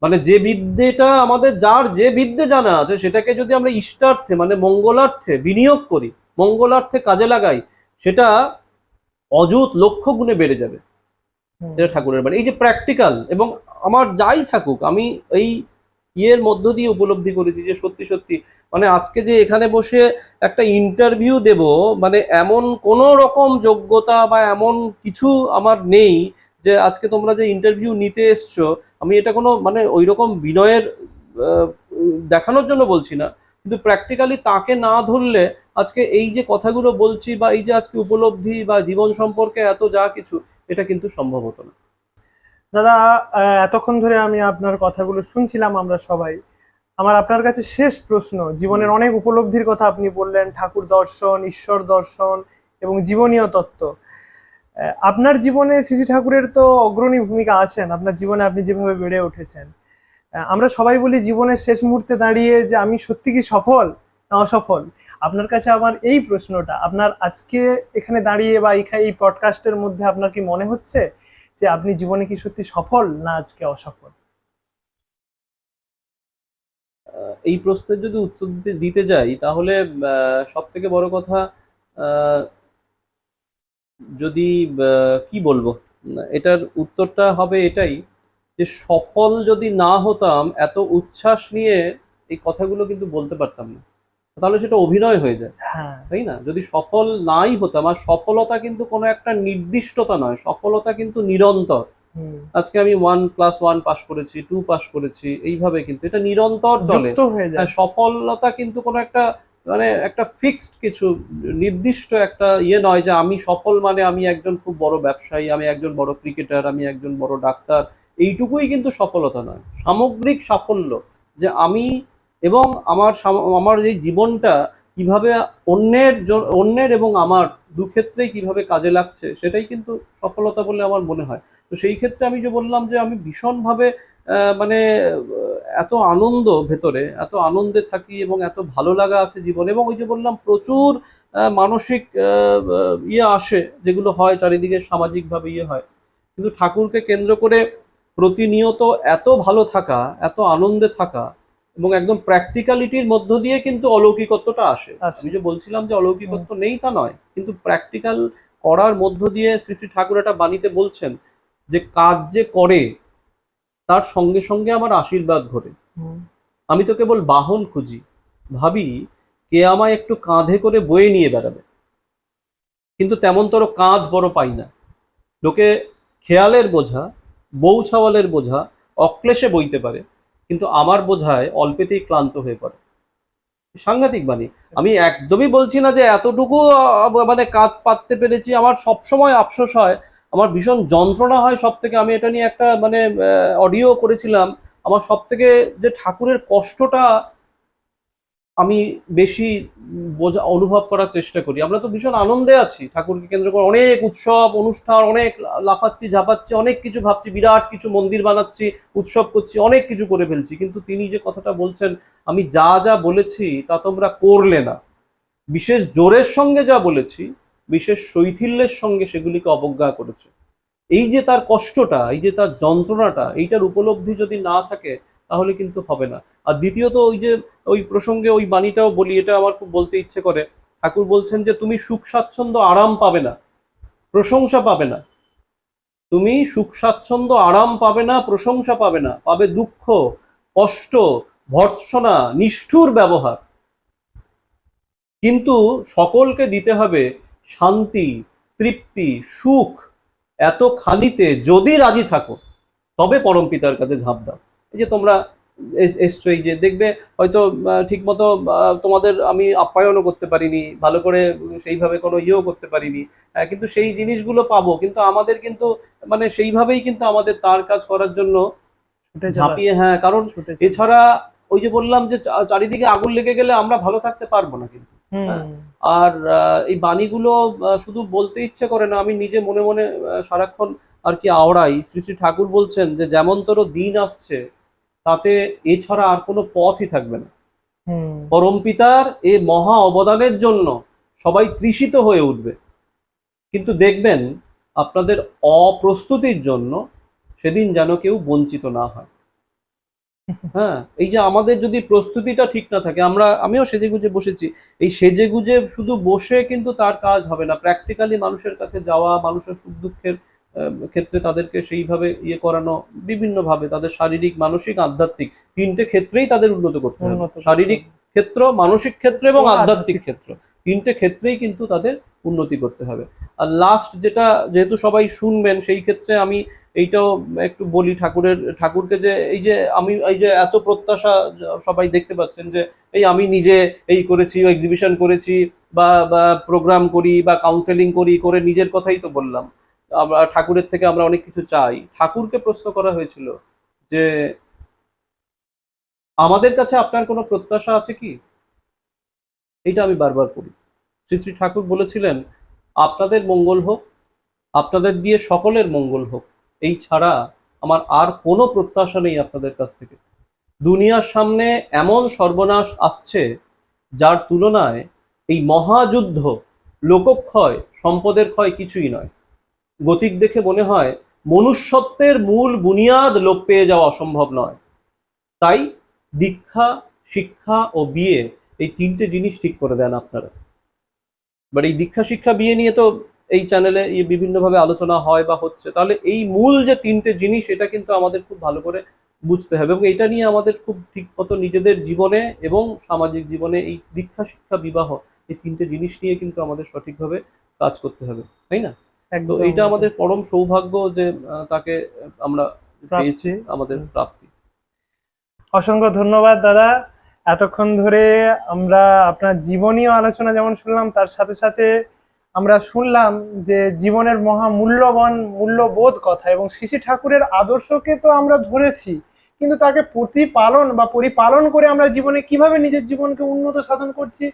মানে যে বিদ্যেটা আমাদের, যার যে বিদ্যে জানা আছে সেটাকে যদি আমরা ইষ্টার্থে মানে মঙ্গলার্থে বিনিয়োগ করি, মঙ্গলার্থে কাজে লাগাই, সেটা অযুত লক্ষ গুণে বেড়ে যাবে। এটা ঠাকুরের বাণী। এই যে প্র্যাকটিক্যাল, এবং আমার যাই থাকুক, আমি এই ইয়ের মধ্য দিয়ে উপলব্ধি করেছি যে সত্যি সত্যি মানে আজকে যে এখানে বসে একটা ইন্টারভিউ দেব, মানে এমন কোনো রকম যোগ্যতা বা এমন কিছু আমার নেই যে আজকে তোমরা যে ইন্টারভিউ নিতে এসছো, আমি এটা কোনো মানে ওই রকম বিনয়ের আহ, দেখানোর জন্য বলছি না, কিন্তু প্র্যাকটিক্যালি তাকে না ধরলে আজকে এই যে কথাগুলো বলছি বা এই যে আজকে উপলব্ধি বা জীবন সম্পর্কে এত যা কিছু, এটা কিন্তু সম্ভব হতো না। দাদা, এতক্ষণ ধরে আমি আপনার কথাগুলো শুনছিলাম আমরা সবাই। আমার আপনার কাছে শেষ প্রশ্ন, জীবনের অনেক উপলব্ধির কথা আপনি বললেন, ঠাকুর দর্শন, ঈশ্বর দর্শন এবং জীবনীয় তত্ত্ব। আপনার জীবনে শ্রী শ্রী ঠাকুরের তো অগ্রণী ভূমিকা আছেন, আপনার জীবনে আপনি যেভাবে বেড়ে উঠেছেন। আমরা সবাই বলি জীবনের শেষ মুহূর্তে দাঁড়িয়ে যে আমি সত্যি কি সফল না অসফল। আপনার কাছে আমার এই প্রশ্নটা, আপনার আজকে এখানে দাঁড়িয়ে বা এই পডকাস্টের মধ্যে আপনার কি মনে হচ্ছে যে আপনি জীবনে কি সত্যি সফল না আজকে অসফল? এই প্রশ্নের যদি উত্তর দিতে দিতে যাই তাহলে সব থেকে বড় কথা, আহ, যদি কি বলবো, এটার উত্তরটা হবে এটাই যে সফল যদি না হতাম, এত উচ্ছ্বাস নিয়ে এই কথাগুলো কিন্তু বলতে পারতাম না, তাহলে সেটা অভিনয় হয়ে যায়, হ্যাঁ। তাই না? যদি সফল নাই হতাম, আর সফলতা কিন্তু কোনো একটা নির্দিষ্টতা নয়, সফলতা কিন্তু নিরন্তর। হুম। আজকে আমি 1+1 পাস করেছি, 2 পাস করেছি, এইভাবে কিন্তু এটা নিরন্তর চলে। যুক্ত হয়ে যায়। হ্যাঁ, সফলতা কিন্তু কোনো একটা মানে একটা ফিক্সড কিছু নির্দিষ্ট একটা ইয়ে নয় যে আমি সফল মানে আমি একজন খুব বড় ব্যবসায়ী, আমি একজন বড় ক্রিকেটার, আমি একজন বড় ডাক্তার, এইটুকুই কিন্তু সফলতা নয়। সামগ্রিক সাফল্য যে আমি এবং আমার এই জীবনটা কিভাবে অন্যের এবং আমার দু ক্ষেত্রেই কিভাবে কাজে লাগছে, সেটাই কিন্তু সফলতা বলে আমার মনে হয়। তো সেই ক্ষেত্রে আমি যে বললাম যে আমি ভীষণভাবে মানে এত আনন্দ ভেতরে, এত আনন্দে থাকি এবং এত ভালো লাগা আছে জীবনে, এবং ওই যে বললাম প্রচুর মানসিক ইয়ে আসে, যেগুলো হয় চারিদিকে সামাজিকভাবে ইয়ে হয়, কিন্তু ঠাকুরকে কেন্দ্র করে প্রতিনিয়ত এত ভালো থাকা, এত আনন্দে থাকা, এবং একদম প্র্যাকটিক্যালিটির মধ্য দিয়ে কিন্তু অলৌকিকত্বটা আসে। আমি যে বলছিলাম যে অলৌকিকত্ব নেই তা নয়, কিন্তু প্র্যাকটিক্যাল করার মধ্য দিয়ে শ্রী শ্রী ঠাকুর একটা বাণীতে বলছেন যে কাজ যে করে তার সঙ্গে সঙ্গে আমার আশীর্বাদ ঘটে। আমি তো কেবল বাহন খুঁজি, ভাবি কে আমায় একটু কাঁধে করে বয়ে নিয়ে বেড়াবে, কিন্তু তেমন তোর কাঁধ বড় পাই না। লোকে খেয়ালের বোঝা, বউ ছাওয়ালের বোঝা অক্লেশে বইতে পারে, কিন্তু আমার বোঝায় অল্পেতেই ক্লান্ত হয়ে পড়ে। সাংঘাতিক বাণী। আমি একদমই বলছি না যে এতটুকু মানে কাঁধ পাততে পেরেছি। আমার সবসময় আফসোস হয়, আমার ভীষণ যন্ত্রণা হয় সব থেকে। আমি এটা নিয়ে একটা মানে অডিও করেছিলাম। আমার সব থেকে যে ঠাকুরের কষ্টটা আমি বেশি অনুভব করার চেষ্টা করি। আমরা তো ভীষণ আনন্দে আছি ঠাকুরকে কেন্দ্র করে, অনেক উৎসব অনুষ্ঠান, অনেক লাফাচ্ছি ঝাপাচ্ছি, অনেক কিছু ভাবছি, বিরাট কিছু মন্দির বানাচ্ছি, উৎসব করছি, অনেক কিছু করে ফেলছি, কিন্তু তিনি যে কথাটা বলছেন, আমি যা যা বলেছি তা তোমরা করলে না, বিশেষ জোরের সঙ্গে যা বলেছি, বিশেষ শৈথিল্যের সঙ্গে সেগুলিকে অবজ্ঞা করেছে। এই যে তার কষ্টটা, এই যে তার যন্ত্রণাটা, এইটার উপলব্ধি যদি না থাকে তাহলে কিন্তু হবে না। আর দ্বিতীয়ত ওই যে ওই প্রসঙ্গে ওই বাণীটাও বলি, এটা আমার খুব বলতে ইচ্ছে করে। ঠাকুর বলছেন যে তুমি সুখ স্বাচ্ছন্দ্য আরাম পাবে না, প্রশংসা পাবে না। তুমি সুখ স্বাচ্ছন্দ্য আরাম পাবে না, প্রশংসা পাবে না, পাবে দুঃখ, কষ্ট, ভর্ৎসনা, নিষ্ঠুর ব্যবহার। কিন্তু সকলকে দিতে হবে শান্তি, তৃপ্তি, সুখ। এত খালিতে যদি রাজি থাকো, তবে পরম পিতার কাছে ঝাঁপ দাও। এই যে তোমরা এসছো, এই যে দেখবে হয়তো ঠিক মতো তোমাদের আমি আপ্যায়নও করতে পারিনি, ভালো করে সেইভাবে কোনো ইয়েও করতে পারিনি, কিন্তু সেই জিনিসগুলো পাবো, কিন্তু আমাদের কিন্তু মানে সেইভাবেই কিন্তু আমাদের তার কাজ করার জন্য ঝাঁপিয়ে, হ্যাঁ, কারণ এছাড়া ওই যে বললাম যে চারিদিকে আগুন লেগে গেলে আমরা ভালো থাকতে পারবো না কিন্তু। হ্যাঁ, আর এই বাণীগুলো শুধু বলতে ইচ্ছে করে না, আমি নিজে মনে মনে সারাক্ষণ আর কি আওড়াই। শ্রী শ্রী ঠাকুর বলছেন যে যেমন তোর দিন আসছে, তাতে এছাড়া আর কোনো পথই থাকবে না। হুম। পরমপিতার এই মহা অবদানের জন্য সবাই তৃষিত হয়ে উঠবে, কিন্তু দেখবেন আপনাদের অপ্রস্তুতির জন্য সেদিন যেন কেউ বঞ্চিত না হয়। হ্যাঁ, এই যে আমাদের যদি প্রস্তুতিটা ঠিক না থাকে, আমিও সেজেগুজে বসেছি, এই সেজেগুজে শুধু বসে কিন্তু তার কাজ হবে না। প্র্যাকটিক্যালি মানুষের কাছে যাওয়া, মানুষের সুখ দুঃখের ক্ষেত্রে তাদেরকে সেইভাবে ইয়ে করানো, বিভিন্নভাবে তাদের শারীরিক, মানসিক, আধ্যাত্মিক তিনটে ক্ষেত্রেই তাদের উন্নত করতে হবে। উন্নত করতে শারীরিক হবে। ক্ষেত্র, মানসিক ক্ষেত্র এবং এবং আধ্যাত্মিক আধ্যাত্মিক ক্ষেত্র, তিনটে ক্ষেত্রেই কিন্তু তাদের উন্নতি করতে হবে। আর লাস্ট যেটা, যেহেতু সবাই শুনবেন, সেই ক্ষেত্রে আমি এইটাও একটু বলি ঠাকুরকে, যে এই যে আমি এই যে এত প্রত্যাশা, সবাই দেখতে পাচ্ছেন যে এই আমি নিজে এই করেছি, এক্সিবিশন করেছি, বা প্রোগ্রাম করি, বা কাউন্সেলিং করি, করে নিজের কথাই তো বললাম। আমরা ঠাকুরের থেকে আমরা অনেক কিছু চাই। ঠাকুরকে প্রশ্ন করা হয়েছিল যে আমাদের কাছে আপনার কোনো প্রত্যাশা আছে কি? এইটা আমি বারবার করি। শ্রী শ্রী ঠাকুর বলেছিলেন, আপনাদের মঙ্গল হোক, আপনাদের দিয়ে সকলের মঙ্গল হোক, এই ছাড়া আমার আর কোনো প্রত্যাশা নেই আপনাদের কাছ থেকে। দুনিয়ার সামনে এমন সর্বনাশ আসছে যার তুলনায় এই মহাযুদ্ধ, লোকক্ষয়, সম্পদের ক্ষয় কিছুই নয়। গতিক দেখে মনে হয় মনুষ্যত্বের মূল বুনিয়াদ লোপ পেয়ে যাওয়া অসম্ভব নয়। তাই দীক্ষা, শিক্ষা ও বিয়ে, এই তিনটে জিনিস ঠিক করে দেন আপনারা। বাট এই দীক্ষা, শিক্ষা, বিয়ে নিয়ে তো এই চ্যানেলে বিভিন্নভাবে আলোচনা হয় বা হচ্ছে। তাহলে এই মূল যে তিনটে জিনিস, এটা কিন্তু আমাদের খুব ভালো করে বুঝতে হবে, এবং এটা নিয়ে আমাদের খুব ঠিক মতো নিজেদের জীবনে এবং সামাজিক জীবনে এই দীক্ষা, শিক্ষা, বিবাহ, এই তিনটে জিনিস নিয়ে কিন্তু আমাদের সঠিকভাবে কাজ করতে হবে, তাই না? তো একদম এইটা একদম। আমাদের পরম সৌভাগ্য যে তাকে আমরা পেয়েছি, প্রাপ্তি। আমাদের হুম। প্রাপ্তি। অসংখ্য ধন্যবাদ দাদা। এতক্ষণ ধরে আমরা আপনার জীবনীয় আলোচনা যেমন শুনলাম, তার সাথে সাথে আমরা শুনলাম যে জীবনের মহা মূল্যবান মূল্যবোধ কথা, এবং শ্রী শ্রী ঠাকুরের আদর্শকে তো আমরা ধরেছি, কিন্তু তাকে প্রতিপালন বা পরিপালন করে আমরা জীবনে কিভাবে নিজের জীবনকে উন্নত সাধন করছি,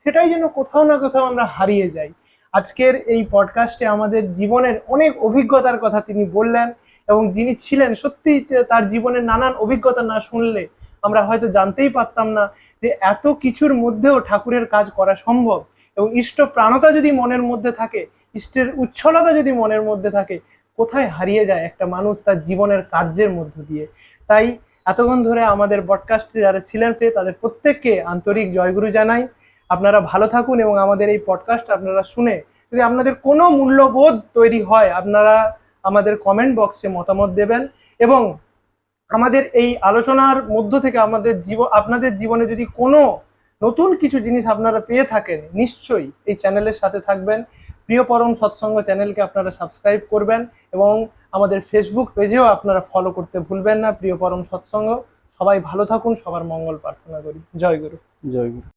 সেটাই যেন কোথাও না কোথাও আমরা হারিয়ে যাই। আজকের এই পডকাস্টে আমাদের জীবনের অনেক অভিজ্ঞতার কথা তিনি বললেন, এবং যিনি ছিলেন সত্যি, তার জীবনের নানান অভিজ্ঞতা না শুনলে আমরা হয়তো জানতেই পারতাম না যে এত কিছুর মধ্যেও ঠাকুরের কাজ করা সম্ভব। এবং ইষ্ট প্রাণতা যদি মনের মধ্যে থাকে, ইষ্টের উচ্ছলতা যদি মনের মধ্যে থাকে, কোথায় হারিয়ে যায় একটা মানুষ তার জীবনের কার্যের মধ্য দিয়ে। তাই এতক্ষণ ধরে আমাদের পডকাস্টে যারা ছিলেন তাদের প্রত্যেককে আন্তরিক জয়গুরু জানাই। আপনারা ভালো থাকুন, এবং আমাদের এই পডকাস্ট আপনারা শুনে যদি আপনাদের কোনো মূল্যবোধ তৈরি হয়, আপনারা আমাদের কমেন্ট বক্সে মতামত দেবেন। এবং আমাদের এই আলোচনার মধ্য থেকে আপনাদের জীবনে যদি কোনো নতুন কিছু জিনিস আপনারা পেয়ে থাকেন, নিশ্চয়ই এই চ্যানেলের সাথে থাকবেন। প্রিয় পরম সৎসঙ্গ চ্যানেলকে আপনারা সাবস্ক্রাইব করবেন, এবং আমাদের ফেসবুক পেজেও আপনারা ফলো করতে ভুলবেন না, প্রিয় পরম সৎসঙ্গ। সবাই ভালো থাকুন, সবার মঙ্গল প্রার্থনা করি। জয় গুরু। জয় গুরু।